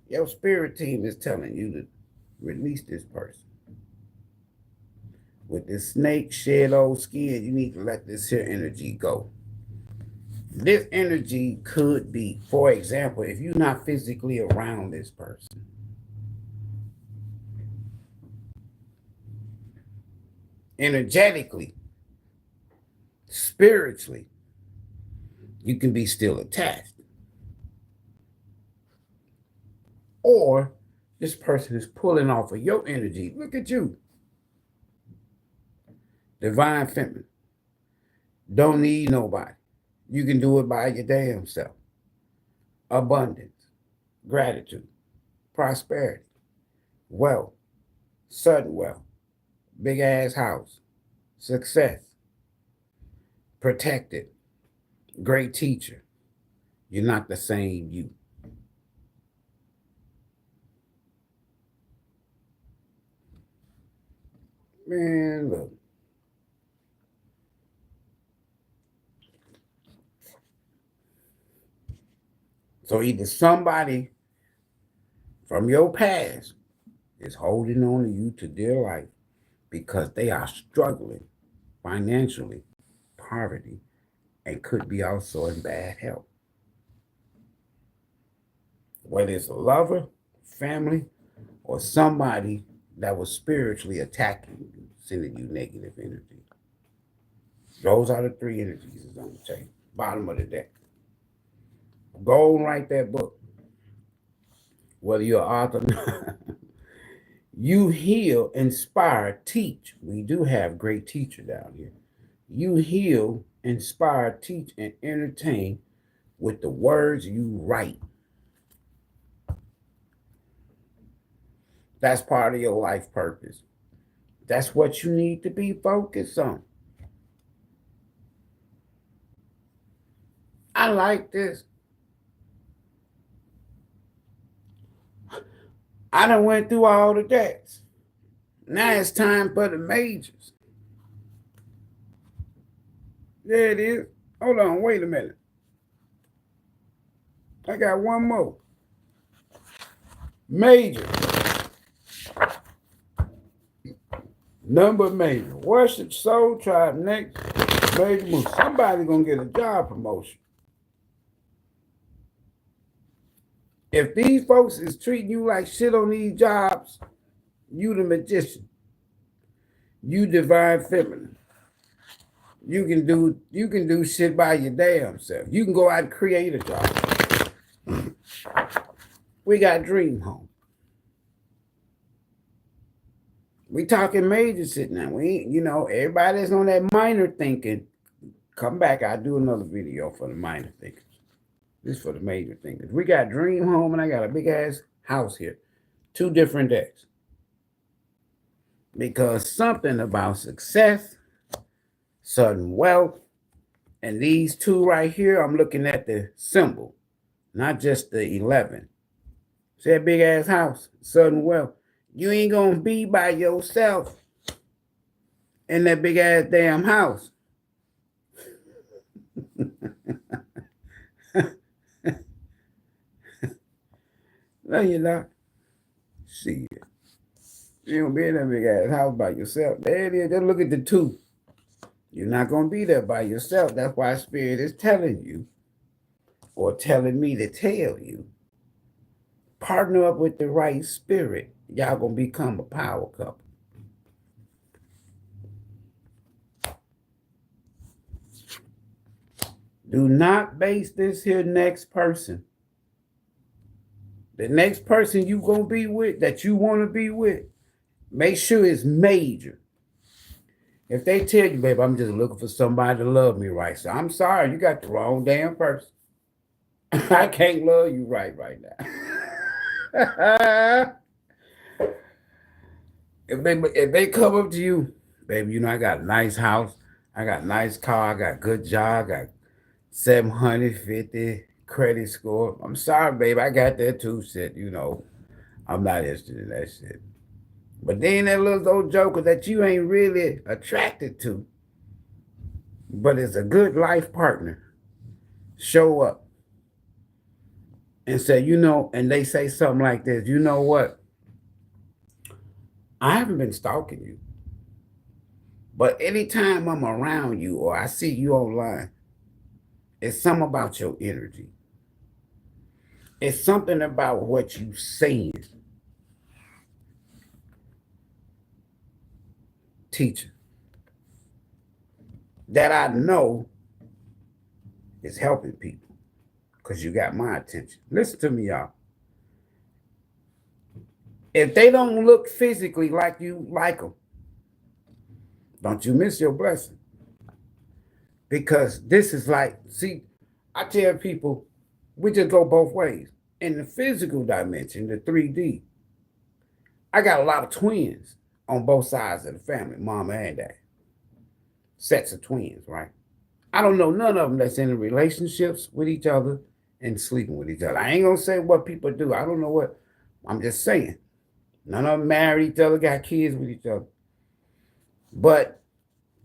your spirit team is telling you to release this person. With this snake shed old skin, you need to let this here energy go. This energy could be, for example, if you're not physically around this person, energetically, spiritually, you can be still attached. Or this person is pulling off of your energy. Look at you. Divine feminine. Don't need nobody. You can do it by your damn self. Abundance, gratitude, prosperity, wealth, sudden wealth, big ass house, success, protected, great teacher. You're not the same you. Man, look. So either somebody from your past is holding on to you to dear life because they are struggling financially, poverty, and could be also in bad health. Whether it's a lover, family, or somebody that was spiritually attacking you, sending you negative energy. Those are the three energies that's on the table. Bottom of the deck. Go and write that book. Whether you're an author, you heal, inspire, teach. We do have great teachers down here. You heal, inspire, teach, and entertain with the words you write. That's part of your life purpose. That's what you need to be focused on. I like this. I done went through all the decks. Now it's time for the majors. There it is. Hold on, wait a minute. I got one more. Major. Number major. Worship Soul Tribe next. Major move. Somebody gonna get a job promotion. If these folks is treating you like shit on these jobs, you the magician. You divine feminine. You can do shit by your damn self. You can go out and create a job. We got dream home. We talking major shit now. We ain't, everybody that's on that minor thinking, come back. I'll do another video for the minor thinkers. This is for the major thinkers. We got dream home and I got a big ass house here. 2 different decks. Because something about success, sudden wealth, and these 2 right here, I'm looking at the symbol, not just the 11. See that big ass house, sudden wealth. You ain't gonna be by yourself in that big ass damn house. No, you're not. See it. You don't be in that big ass house by yourself. There it is. Just look at the 2. You're not going to be there by yourself. That's why Spirit is telling you, or telling me to tell you, partner up with the right spirit. Y'all going to become a power couple. Do not base this here next person. The next person you going to be with, that you want to be with, make sure it's major. If they tell you, babe, I'm just looking for somebody to love me right, so I'm sorry, you got the wrong damn person. I can't love you right now. If they come up to you, baby, I got a nice house, I got a nice car, I got a good job, I got 750 credit score. I'm sorry, babe, I got that too, shit, I'm not interested in that shit. But then that little old joker that you ain't really attracted to, but is a good life partner, show up and say, and they say something like this, you know what? I haven't been stalking you, but anytime I'm around you or I see you online, it's something about your energy. It's something about what you saying. Teacher, that I know is helping people because you got my attention. Listen to me, y'all. If they don't look physically like you like them, don't you miss your blessing. Because this is like, see, I tell people, we just go both ways. In the physical dimension, the 3D, I got a lot of twins on both sides of the family, mama and dad. Sets of twins, right? I don't know none of them that's in relationships with each other and sleeping with each other. I ain't gonna say what people do. I don't know what. I'm just saying. None of them married each other, got kids with each other. But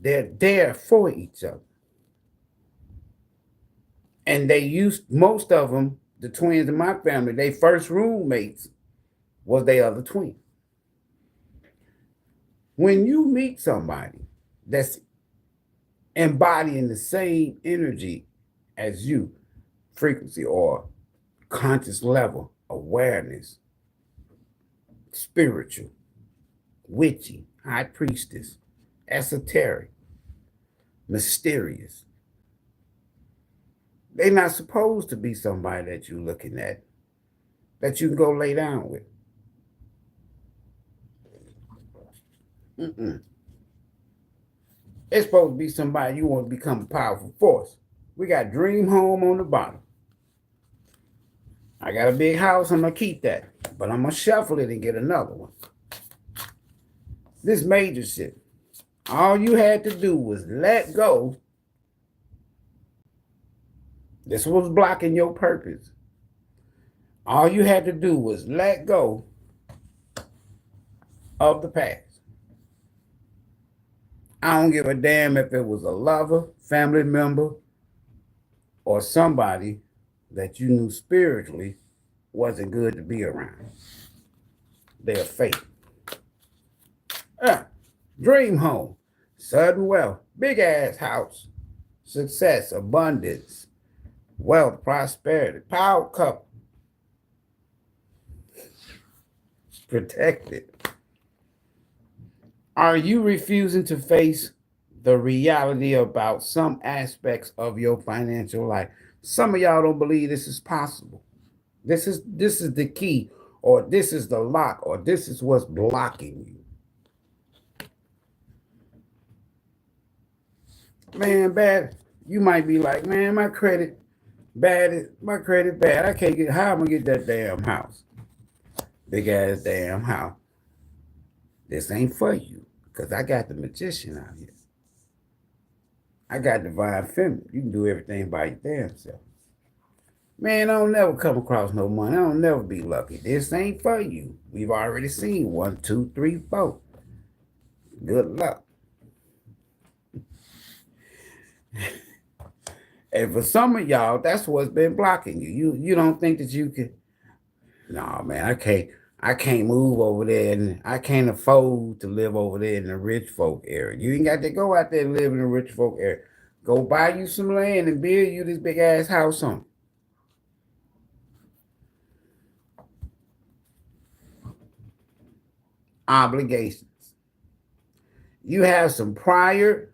they're there for each other. And they used, most of them, the twins in my family, they first roommates was their other twin. When you meet somebody that's embodying the same energy as you, frequency or conscious level, awareness, spiritual, witchy, high priestess, esoteric, mysterious, they're not supposed to be somebody that you're looking at, that you can go lay down with. It's supposed to be somebody you want to become a powerful force. We got dream home on the bottom. I got a big house, I'm going to keep that. But I'm going to shuffle it and get another one. This major shit. All you had to do was let go. This was blocking your purpose. All you had to do was let go of the past. I don't give a damn if it was a lover, family member, or somebody that you knew spiritually wasn't good to be around. their fate. Dream home, sudden wealth, big ass house, success, abundance, wealth, prosperity, power couple, protected. Are you refusing to face the reality about some aspects of your financial life? Some of y'all don't believe this is possible. This is the key, or this is the lock, or this is what's blocking you. Man, bad. You might be like, man, my credit bad. My credit bad. I can't get. How am I gonna get that damn house? Big ass damn house. This ain't for you, because I got the magician out here. I got divine feminine. You can do everything by your damn self. Man, I don't never come across no money. I don't never be lucky. This ain't for you. We've already seen 1, 2, 3, 4. Good luck. And for some of y'all, that's what's been blocking you. You don't think that you can. No, man, I can't move over there, and I can't afford to live over there in the rich folk area. You ain't got to go out there and live in the rich folk area. Go buy you some land and build you this big ass house on it. Obligations. You have some prior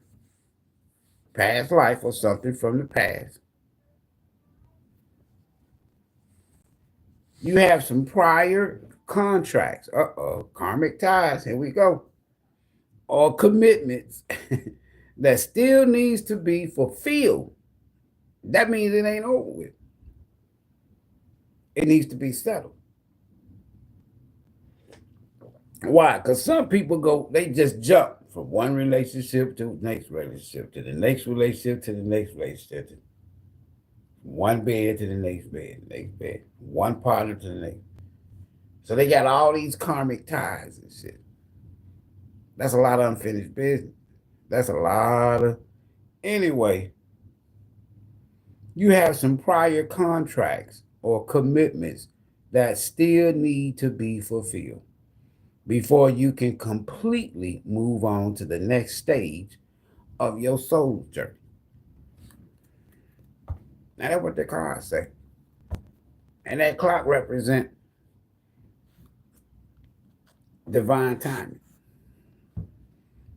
past life or something from the past. You have some prior contracts. Karmic ties. Here we go. Or commitments that still needs to be fulfilled. That means it ain't over with. It needs to be settled. Why? Because some people they just jump from one relationship to the next relationship, to the next relationship, to the next relationship. One bed to the next bed, one partner to the next. So they got all these karmic ties and shit. That's a lot of unfinished business. That's a lot of. Anyway, you have some prior contracts or commitments that still need to be fulfilled before you can completely move on to the next stage of your soul journey. Now that's what the cards say. And that clock represents divine timing.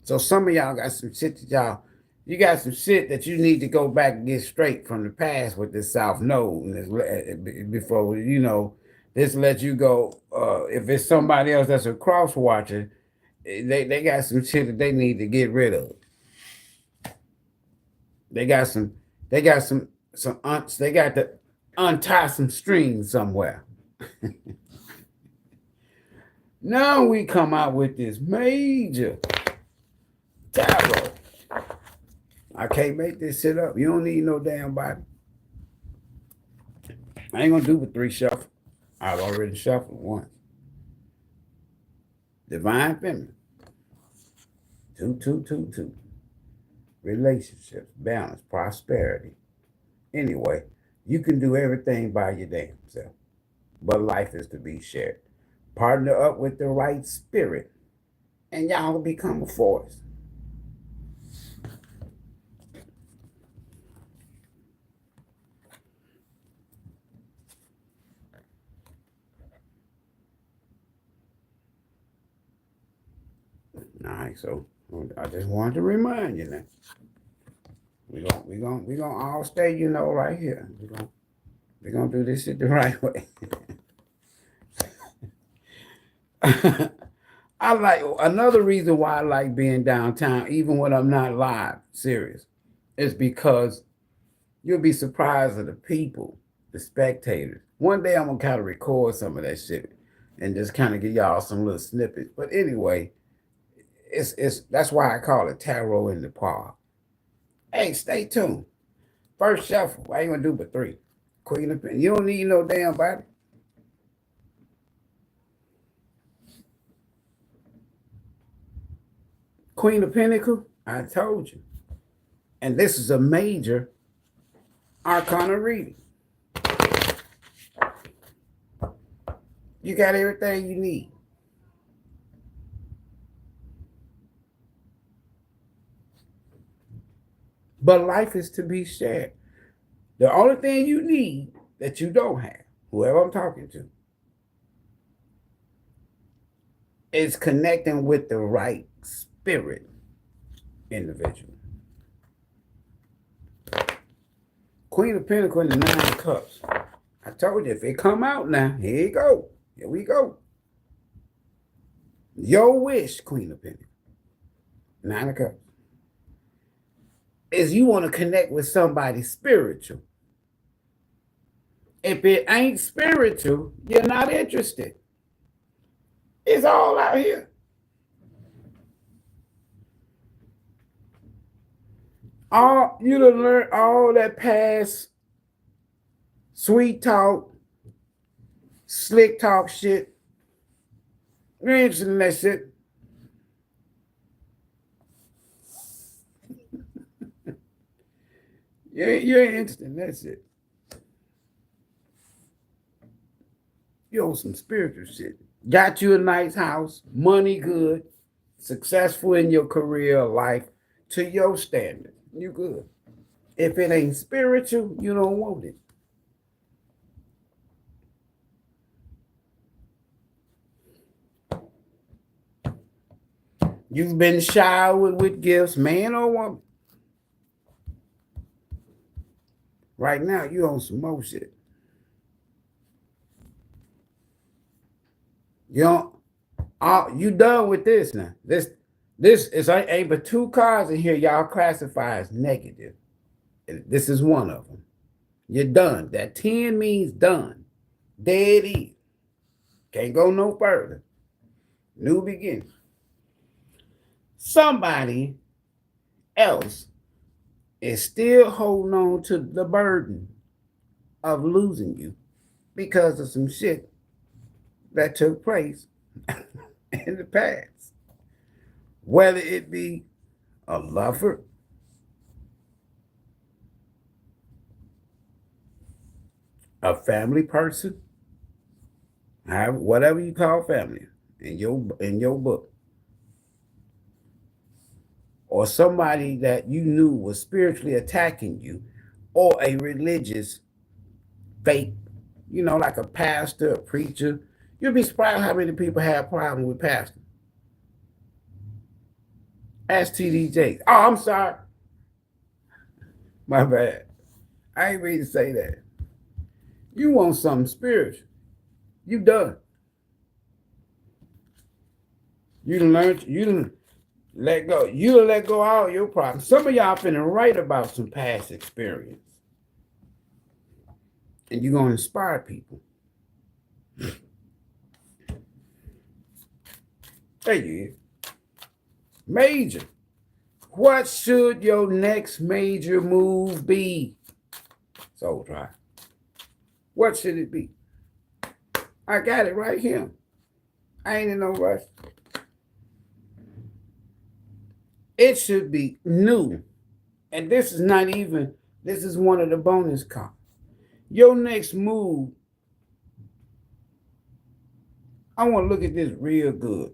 So some of y'all got some shit that you got some shit that you need to go back and get straight from the past with this South Node. And before, this lets you go, if it's somebody else that's a cross watcher, they got some shit that they need to get rid of. They got to untie some strings somewhere. Now we come out with this major tarot. I can't make this shit up. You don't need no damn body. I ain't gonna do but 3 shuffle. I've already shuffled once. Divine feminine. 2, 2, 2, 2. Relationships, balance, prosperity. Anyway, you can do everything by your damn self. But life is to be shared. Partner up with the right spirit, and y'all will become a force. All right, so I just wanted to remind you that we gonna all stay, right here. We're gonna do this shit the right way. I like another reason why I like being downtown, even when I'm not live, serious, is because you'll be surprised at the people, the spectators. One day I'm gonna kind of record some of that shit and just kind of give y'all some little snippets. But anyway, it's that's why I call it tarot in the park. Hey, stay tuned. First shuffle. I ain't gonna do but 3. Queen of Pentacles. You don't need no damn body. Queen of Pentacles. I told you. And this is a major arcana reading. You got everything you need. But life is to be shared. The only thing you need that you don't have, whoever I'm talking to, is connecting with the right spirit individual. Queen of Pentacles and the Nine of Cups. I told you, if it come out now, here you go. Here we go. Your wish, Queen of Pentacles, Nine of Cups, is you want to connect with somebody spiritual. If it ain't spiritual, you're not interested. It's all out here. All you done learn all that past sweet talk, slick talk shit. You ain't interested in that shit. You ain't interested in that shit. You on some spiritual shit. Got you a nice house, money good, successful in your career, life, to your standard. You good. If it ain't spiritual, you don't want it. You've been showered with gifts, man or woman. Right now, you on some more shit. You done with this now. This is ain't but two cards in here y'all classify as negative. This is one of them. You're done. That 10 means done. Dead easy. Can't go no further. New beginning. Somebody else is still holding on to the burden of losing you because of some shit that took place in the past. Whether it be a lover, a family person, whatever you call family in your book, or somebody that you knew was spiritually attacking you, or a religious fake, like a pastor, a preacher. You'll be surprised how many people have problems with pastors. Ask TDJ. Oh, I'm sorry. My bad. I ain't ready to say that. You want something spiritual. You done. You done learned. You done let go. You done let go of all your problems. Some of y'all finna write about some past experience. And you're going to inspire people. There you is. Major. What should your next major move be? Soul Tribe. What should it be? I got it right here. I ain't in no rush. It should be new. And this is not even, this is one of the bonus cards. Your next move, I want to look at this real good.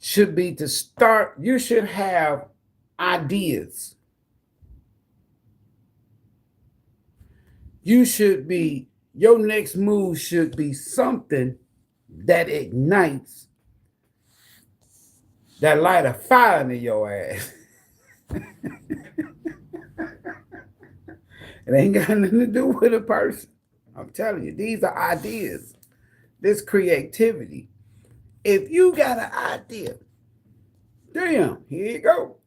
Should be to start, you should have ideas. Your next move should be something that ignites, that light a fire into your ass. It ain't got nothing to do with a person. I'm telling you, these are ideas. This creativity. If you got an idea, damn, here you go.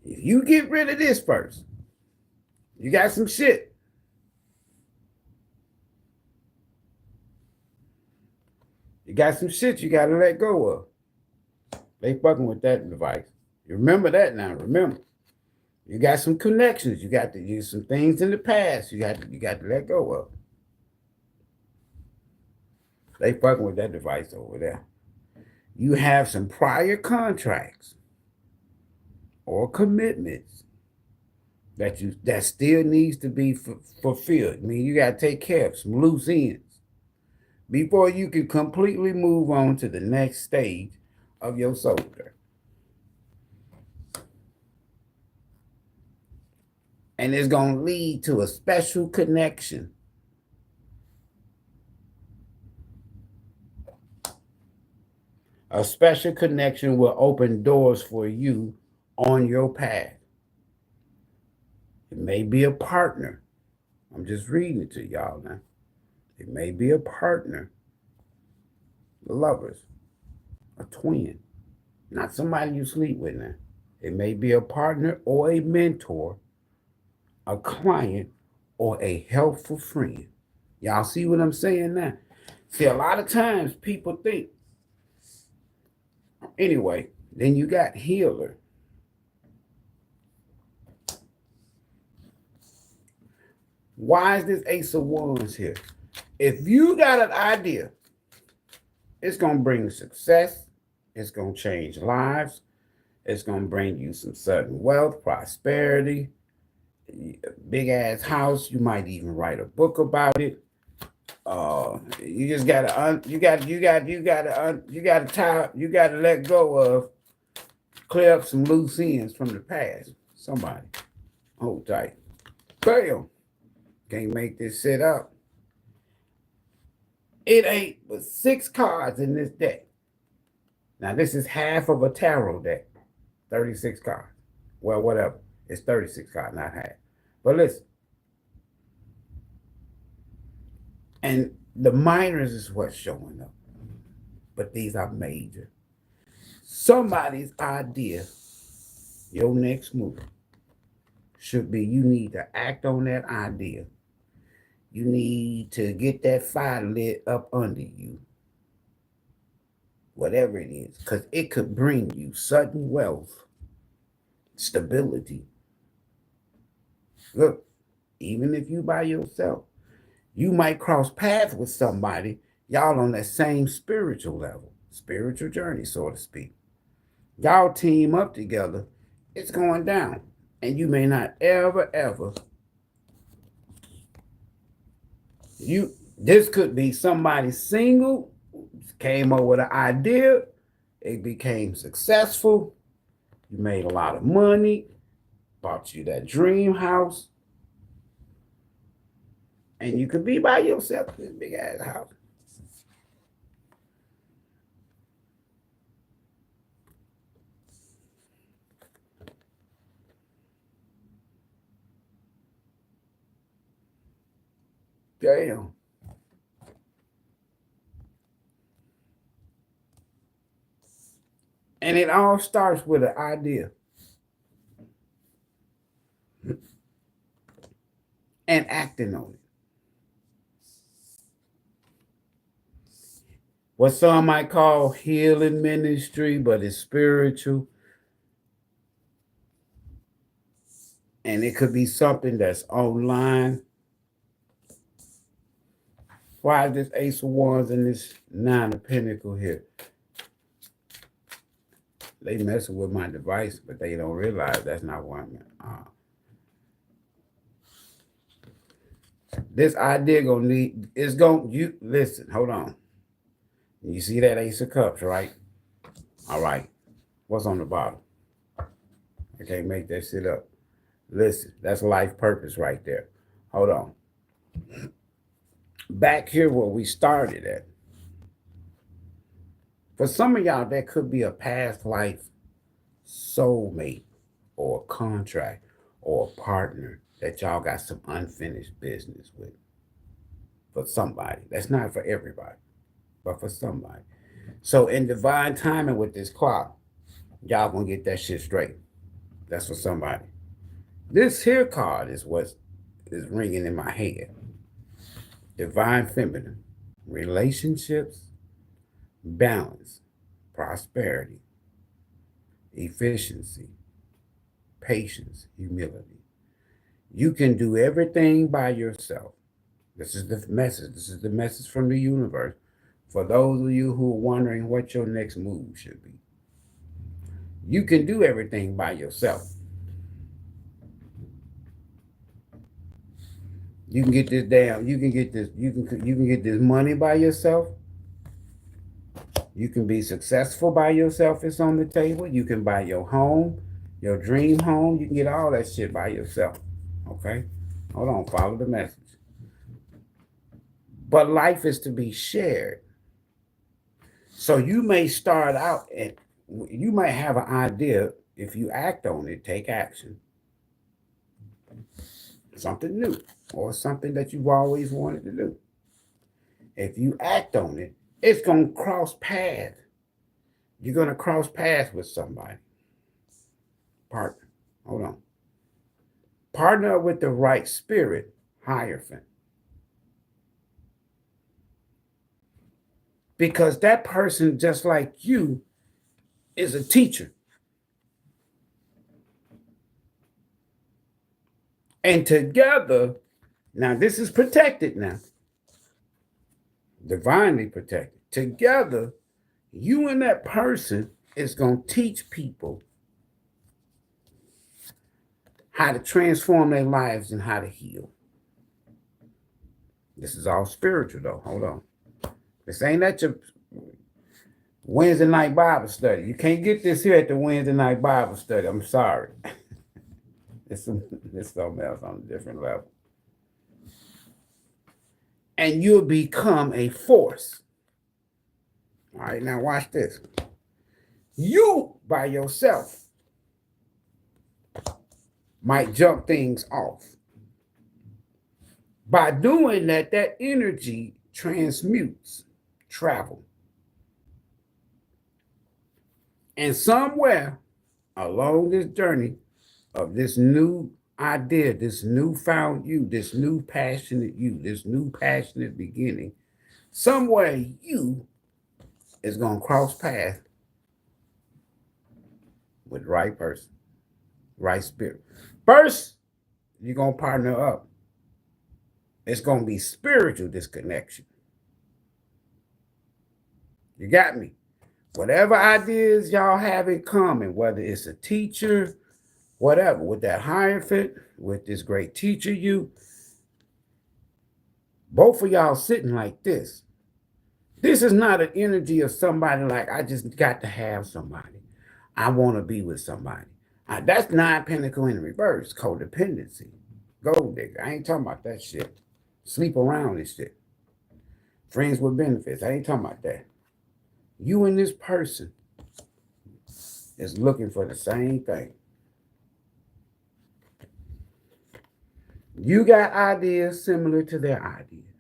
If you get rid of this first, you got some shit. You got some shit you got to let go of. They fucking with that device. You remember that now. Remember, you got some connections. You got to use some things in the past. You got to let go of. They fucking with that device over there. You have some prior contracts or commitments that still needs to be fulfilled. I mean, you got to take care of some loose ends. before you can completely move on to the next stage of your soul journey. And it's going to lead to a special connection. A special connection will open doors for you on your path. It may be a partner. I'm just reading it to y'all now. It may be a partner, lovers, a twin, not somebody you sleep with now. It may be a partner or a mentor, a client, or a helpful friend. Y'all see what I'm saying now? See, a lot of times people think, anyway, then you got healer. Why is this Ace of Wands here? If you got an idea, it's going to bring success. It's going to change lives. It's going to bring you some sudden wealth, prosperity, big ass house. You might even write a book about it. You just gotta let go of, clear up some loose ends from the past. Somebody, hold tight. Bam. Can't make this shit up. It ain't but 6 cards in this deck. Now this is half of a tarot deck. 36 cards. Well, whatever. It's 36 cards, not half. But listen. And the minors is what's showing up. But these are major. Somebody's idea, your next move, should be you need to act on that idea. You need to get that fire lit up under you. Whatever it is. Because it could bring you sudden wealth, stability. Look, even if you by yourself, you might cross paths with somebody, y'all on that same spiritual level, spiritual journey, so to speak. Y'all team up together, it's going down. And you may not ever, this could be somebody single, came up with an idea, it became successful, you made a lot of money, bought you that dream house, and you could be by yourself in this big ass house. Damn. And it all starts with an idea. And acting on it. What some might call healing ministry, but it's spiritual. And it could be something that's online. Why is this Ace of Wands and this 9 of Pentacles here? They messing with my device, but they don't realize that's not what I'm this idea gonna need, it's gonna, you listen, hold on. You see that Ace of Cups, right? All right. What's on the bottom? I can't make that shit up. Listen, that's life purpose right there. Hold on. Back here where we started at. For some of y'all, that could be a past life soulmate or a contract or a partner that y'all got some unfinished business with. For somebody. That's not for everybody, but for somebody. So in divine timing with this clock, y'all gonna get that shit straight. That's for somebody. This here card is what is ringing in my head. Divine feminine. Relationships, balance, prosperity, efficiency, patience, humility. You can do everything by yourself. This is the message. This is the message from the universe for those of you who are wondering what your next move should be. You can do everything by yourself. You can get this damn. You can get this. You can get this money by yourself. You can be successful by yourself. It's on the table. You can buy your home, your dream home. You can get all that shit by yourself. Okay? Hold on. Follow the message. But life is to be shared. So you may start out and you might have an idea. If you act on it, take action. Something new or something that you've always wanted to do. If you act on it, it's going to cross paths. You're going to cross paths with somebody. Partner. Hold on. Partner with the right spirit, Hierophant. Because that person, just like you, is a teacher. And together, now this is protected now. Divinely protected. Together, you and that person is going to teach people how to transform their lives and how to heal. This is all spiritual though. Hold on. This ain't at your Wednesday night Bible study. You can't get this here at the Wednesday night Bible study. I'm sorry. It's something else on a different level. And you'll become a force. All right, now watch this. You by yourself might jump things off. By doing that, that energy transmutes, travel. And somewhere along this journey of this new idea, this newfound you, this new passionate you, this new passionate beginning, somewhere you is going to cross paths with the right person, right spirit. First, you're going to partner up. It's going to be spiritual disconnection. You got me? Whatever ideas y'all have in common, whether it's a teacher, whatever, with that Hierophant, with this great teacher you, both of y'all sitting like this. This is not an energy of somebody like, I just got to have somebody. I want to be with somebody. That's 9 Pentacle in reverse, codependency. Gold digger. I ain't talking about that shit. Sleep around this shit. Friends with benefits. I ain't talking about that. You and this person is looking for the same thing. You got ideas similar to their ideas.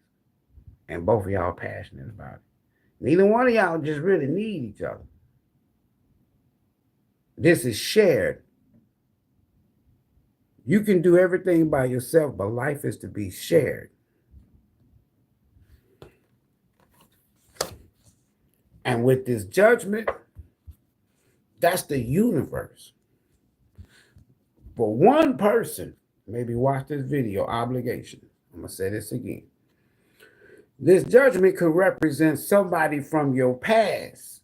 And both of y'all passionate about it. Neither one of y'all just really need each other. This is shared. You can do everything by yourself, but life is to be shared. And with this judgment, that's the universe. For one person, maybe watch this video, obligation. I'm going to say this again. This judgment could represent somebody from your past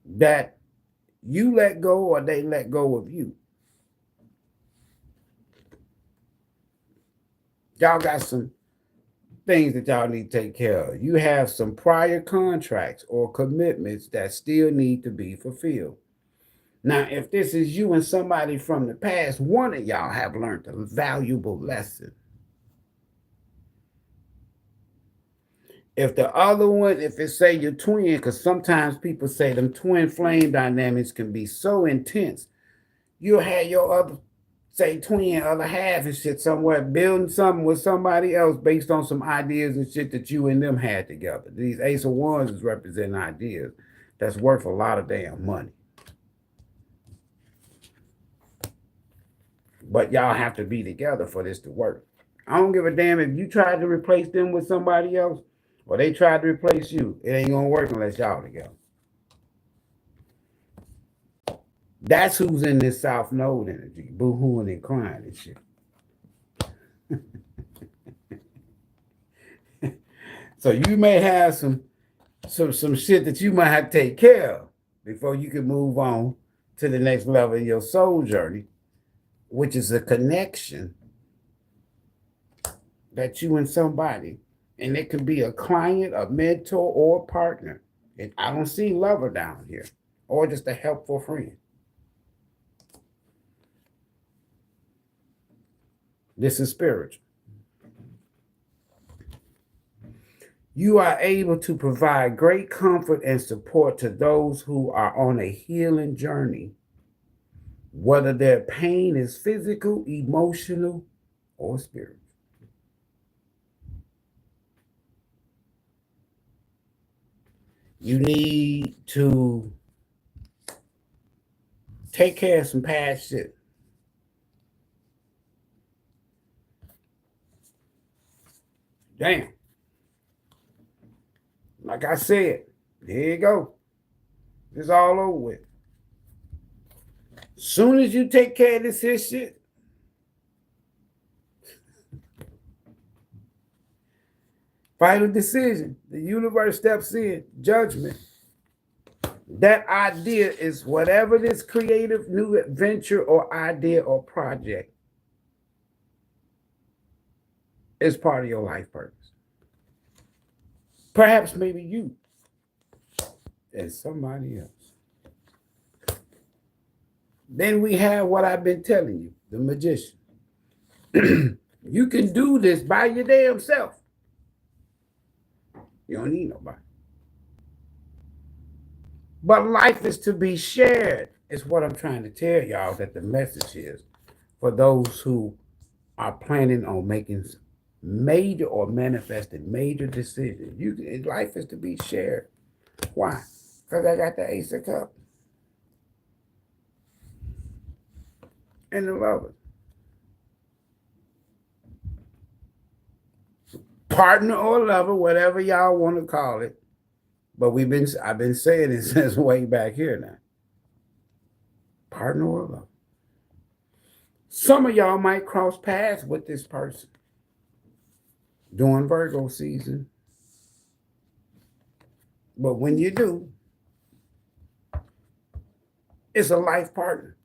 that you let go or they let go of you. Y'all got some things that y'all need to take care of. You have some prior contracts or commitments that still need to be fulfilled. Now, if this is you and somebody from the past, one of y'all have learned a valuable lesson. If the other one, if it's say your twin, because sometimes people say them twin flame dynamics can be so intense, you'll have your other, say twin, other half and shit somewhere building something with somebody else based on some ideas and shit that you and them had together. These Ace of Wands is representing ideas that's worth a lot of damn money. But y'all have to be together for this to work. I don't give a damn if you tried to replace them with somebody else or they tried to replace you. It ain't gonna work unless y'all together. That's who's in this South Node energy, boo-hooing and crying and shit. So you may have some shit that you might have to take care of before you can move on to the next level in your soul journey, which is a connection that you and somebody, and it could be a client, a mentor, or a partner. I don't see lover down here, or just a helpful friend. This is spiritual. You are able to provide great comfort and support to those who are on a healing journey, whether their pain is physical, emotional, or spiritual. You need to take care of some past shit. Damn. Like I said, here you go. It's all over with. Soon as you take care of this here shit, final decision, the universe steps in, judgment. That idea is whatever this creative new adventure or idea or project is part of your life purpose. Perhaps maybe you and somebody else. Then we have what I've been telling you, the magician. You can do this by your damn self. You don't need nobody. But life is to be shared, is what I'm trying to tell y'all, that the message is for those who are planning on making major or manifesting major decisions. Life is to be shared. Why? Because I got the Ace of Cups and the Lovers. Partner or lover, whatever y'all want to call it. But I've been saying it since way back here now. Partner or lover. Some of y'all might cross paths with this person during Virgo season. But when you do, it's a life partner.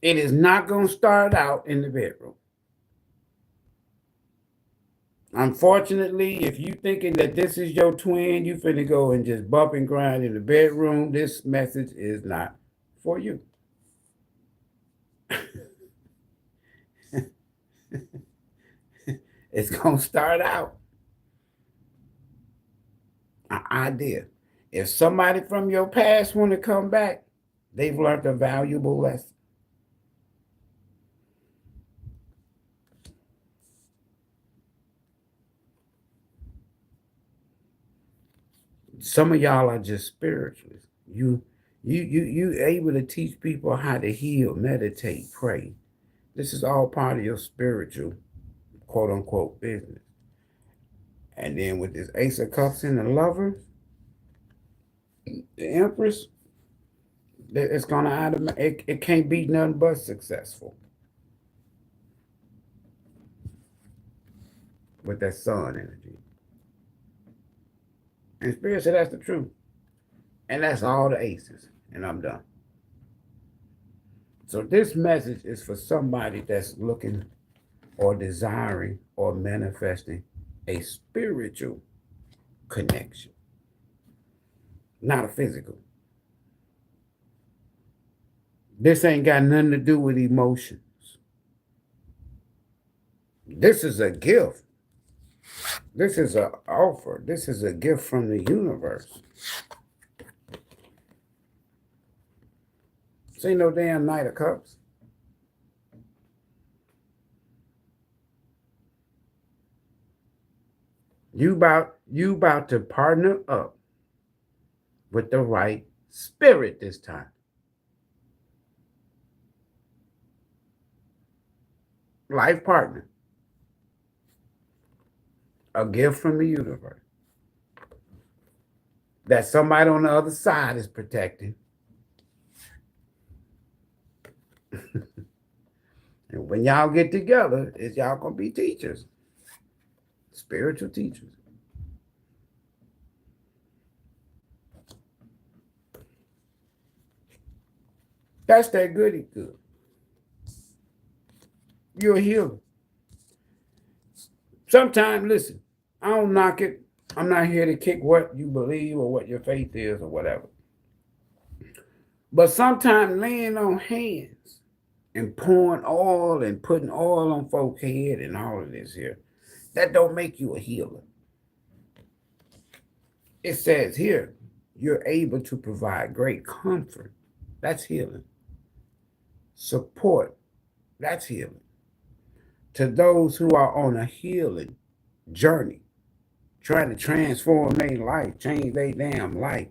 It is not going to start out in the bedroom. Unfortunately, if you thinking that this is your twin, you finna go and just bump and grind in the bedroom, this message is not for you. It's going to start out an idea. If somebody from your past want to come back, they've learned a valuable lesson. Some of y'all are just spiritualists. You able to teach people how to heal, meditate, pray. This is all part of your spiritual, quote unquote, business. And then with this Ace of Cups and the Lovers, the Empress, it's gonna it can't be nothing but successful with that Sun energy. And Spirit said that's the truth. And that's all the aces. And I'm done. So this message is for somebody that's looking or desiring or manifesting a spiritual connection, not a physical. This ain't got nothing to do with emotions. This is a gift. This is an offer. This is a gift from the universe. This ain't no damn Knight of Cups. You about to partner up with the right spirit this time. Life partner. A gift from the universe that somebody on the other side is protecting. And when y'all get together, is y'all gonna be teachers, spiritual teachers. That's that goody good. You're a healer. Sometimes, listen, I don't knock it. I'm not here to kick what you believe or what your faith is or whatever. But sometimes laying on hands and pouring oil and putting oil on folks' head and all of this here, that don't make you a healer. It says here, you're able to provide great comfort. That's healing. Support. That's healing. To those who are on a healing journey, trying to transform their life, change their damn life.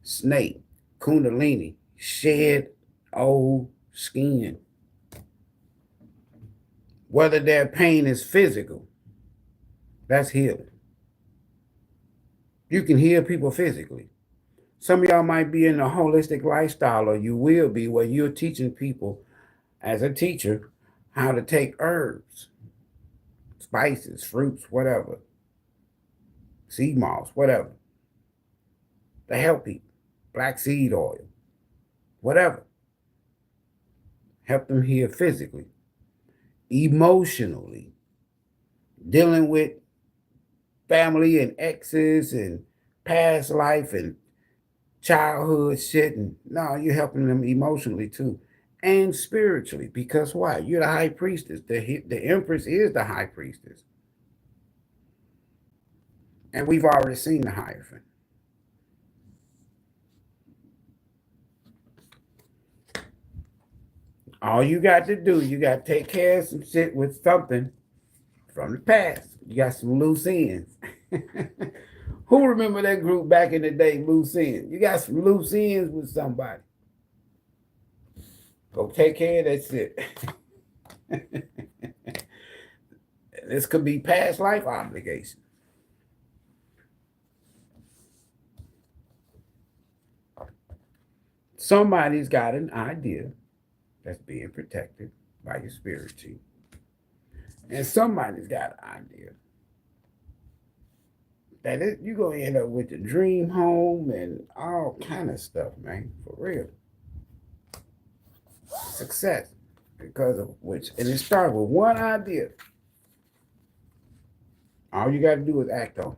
Snake, Kundalini, shed old skin. Whether their pain is physical, that's healing. You can heal people physically. Some of y'all might be in a holistic lifestyle, or you will be, where you're teaching people as a teacher how to take herbs, spices, fruits, whatever, sea moss, whatever, to help people, black seed oil, whatever. Help them heal physically, emotionally, dealing with family and exes and past life and childhood shit. And no, you're helping them emotionally too. And spiritually, because why? You're the high priestess. The empress is the high priestess. And we've already seen the Hierophant. All you got to do, you got to take care of some shit with something from the past. You got some loose ends. Who remember that group back in the day, loose ends? You got some loose ends with somebody. Go take care of that shit. This could be past life obligation. Somebody's got an idea that's being protected by your spirit team. And somebody's got an idea that you're going to end up with the dream home and all kind of stuff, man, for real. Success, because of which, and it started with one idea. All you got to do is act on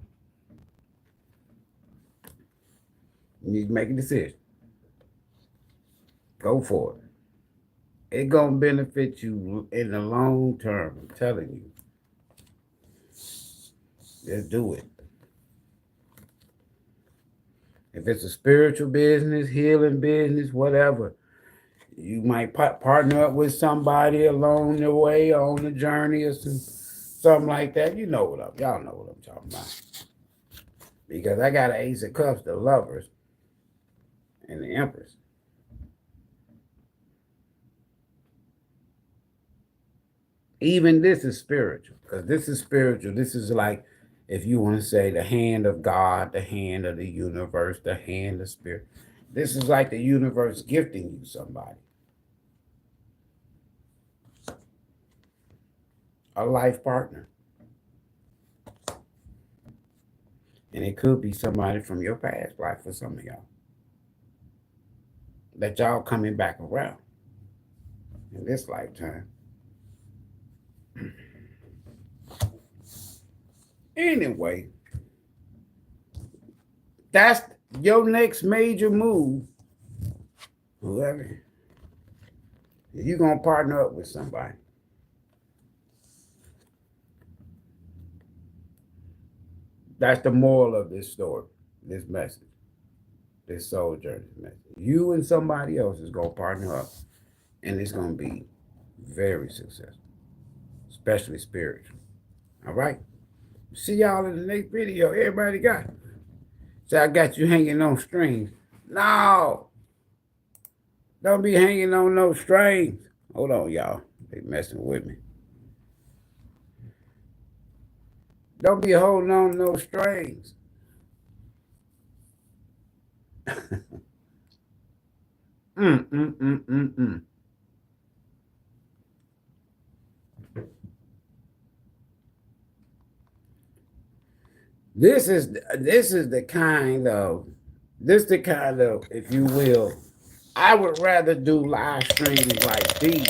it. You need to make a decision. Go for it. It's going to benefit you in the long term, I'm telling you. Just do it. If it's a spiritual business, healing business, whatever, you might partner up with somebody along the way or on the journey or something like that. You know what y'all know what I'm talking about. Because I got an Ace of Cups, the Lovers, and the Empress. Even this is spiritual, because this is spiritual. This is like, if you want to say, the hand of God, the hand of the universe, the hand of spirit. This is like the universe gifting you somebody. A life partner. And it could be somebody from your past life for some of y'all. That y'all coming back around in this lifetime. Anyway, that's your next major move. Whoever, you're going to partner up with somebody. That's the moral of this story, this message, this soul journey message. You and somebody else is going to partner up, and it's going to be very successful, especially spiritual. All right? See y'all in the next video. Everybody got it. So I got you hanging on strings. No. Don't be hanging on no strings. Hold on, y'all. They messing with me. Don't be holding on no strings. This is the kind of, if you will, I would rather do live streams like these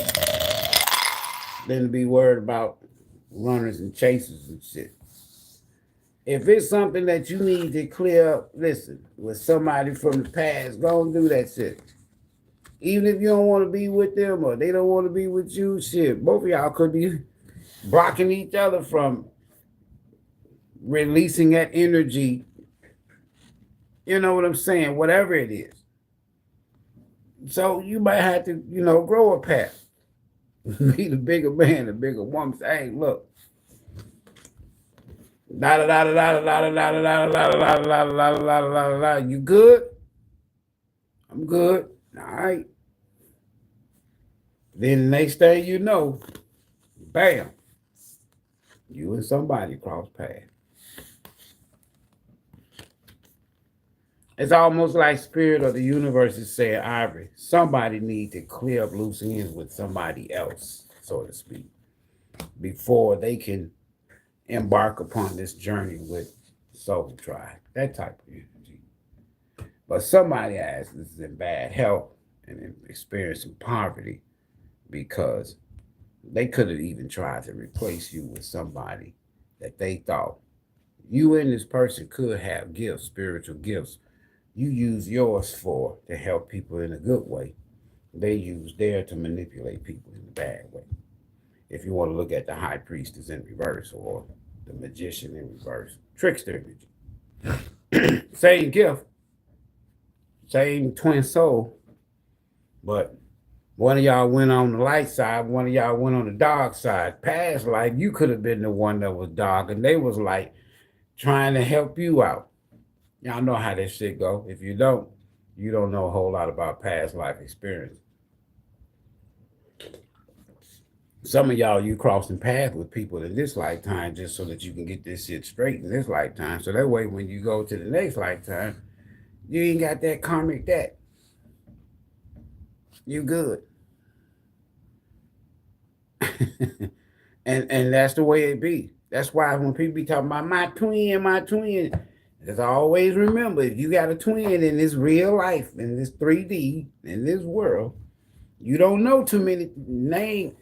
than to be worried about runners and chasers and shit. If it's something that you need to clear up, listen, with somebody from the past, go and do that shit. Even if you don't want to be with them or they don't want to be with you, shit, both of y'all could be blocking each other from releasing that energy. You know what I'm saying? Whatever it is. So you might have to, grow a path. Be the bigger man, the bigger woman. Say, hey, look. You good? I'm good. All right. Then the next thing you know, bam, you and somebody cross paths. It's almost like spirit or the universe is saying, Ivory, somebody need to clear up loose ends with somebody else, so to speak, before they can embark upon this journey with Soul Tribe, that type of energy. But somebody else is in bad health and experiencing poverty because they could have even tried to replace you with somebody that they thought you and this person could have gifts, spiritual gifts. You use yours to help people in a good way. They use theirs to manipulate people in a bad way. If you want to look at the high priestess in reverse or the magician in reverse, trickster energy. Same gift, same twin soul, but one of y'all went on the light side, one of y'all went on the dark side. Past life, you could have been the one that was dark, and they was like trying to help you out. Y'all know how this shit go. If you don't know a whole lot about past life experience. Some of y'all, you crossing paths with people in this lifetime just so that you can get this shit straight in this lifetime. So that way, when you go to the next lifetime, you ain't got that karmic debt. You good. and that's the way it be. That's why when people be talking about my twin, just always remember, if you got a twin in this real life, in this 3D, in this world, you don't know too many. Name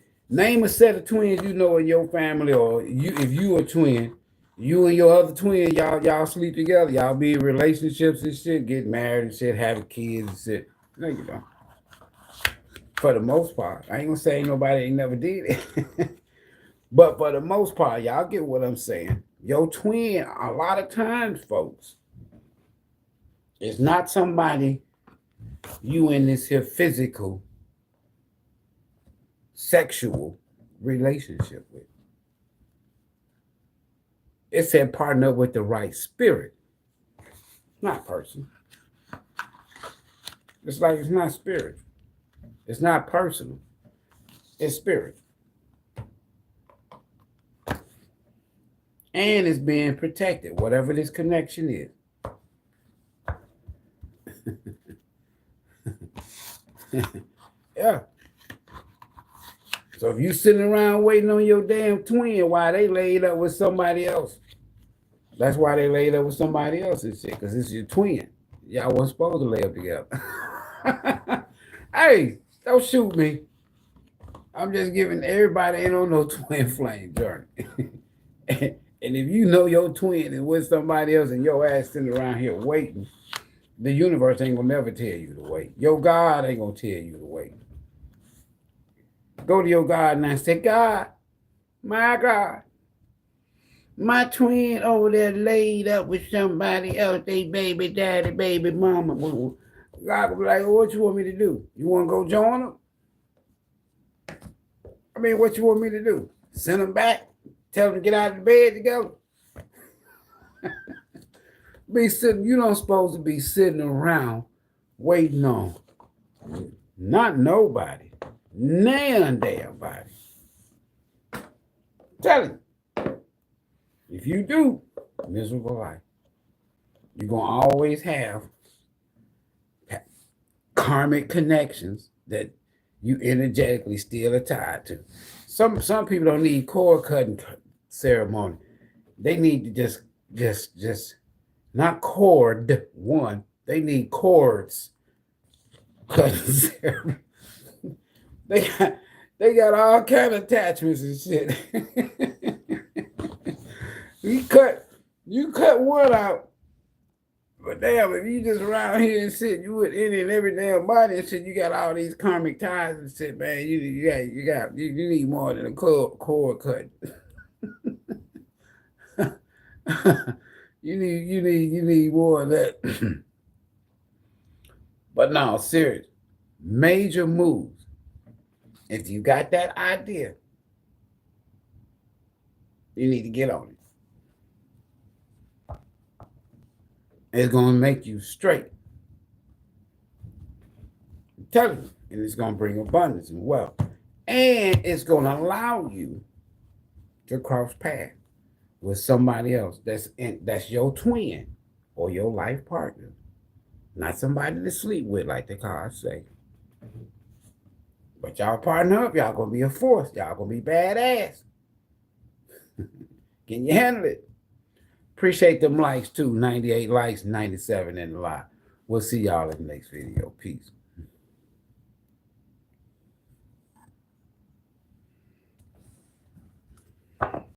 a set of twins you know in your family, or if you a twin, you and your other twin, y'all sleep together, y'all be in relationships and shit, get married and shit, having kids and shit. No, you don't. For the most part, I ain't gonna say nobody ain't never did it, but for the most part, y'all get what I'm saying. Your twin, a lot of times, folks, it's not somebody you in this here physical, sexual relationship with. It said partner with the right spirit, not person. It's like it's not spirit. It's not personal. It's spirit. And it's being protected, whatever this connection is. Yeah. So if you sitting around waiting on your damn twin while they laid up with somebody else, that's why they laid up with somebody else and shit, because it's your twin. Y'all wasn't supposed to lay up together. Hey, don't shoot me. I'm just giving everybody ain't on no twin flame journey. And if you know your twin is with somebody else and your ass sitting around here waiting, the universe ain't gonna never tell you to wait. Your God ain't gonna tell you to wait. Go to your God and say, God, my twin over there laid up with somebody else, they baby daddy, baby mama. God will be like, what you want me to do? You want to go join them? I mean, what you want me to do? Send them back? Tell them to get out of the bed together? You don't supposed to be sitting around waiting on not nobody, none damn body. Tell him. If you do, miserable life. You're going to always have karmic connections that you energetically still are tied to. Some people don't need cord cutting ceremony. They need to just not cord one. They need cords cutting ceremony. They got all kind of attachments and shit. You cut one out, but damn, if you just around here and shit, you with any and every damn body and shit, you got all these karmic ties and shit, man. You need more than a cord cut. You need more of that. But no, serious. Major moves. If you got that idea, you need to get on it. It's gonna make you straight. I'm telling you, and it's gonna bring abundance and wealth. And it's gonna allow you to cross paths with somebody else that's your twin or your life partner. Not somebody to sleep with, like the cards say. But y'all partner up, y'all gonna be a force. Y'all gonna be badass. Can you handle it? Appreciate them likes too. 98 likes, 97 in the lot. We'll see y'all in the next video. Peace.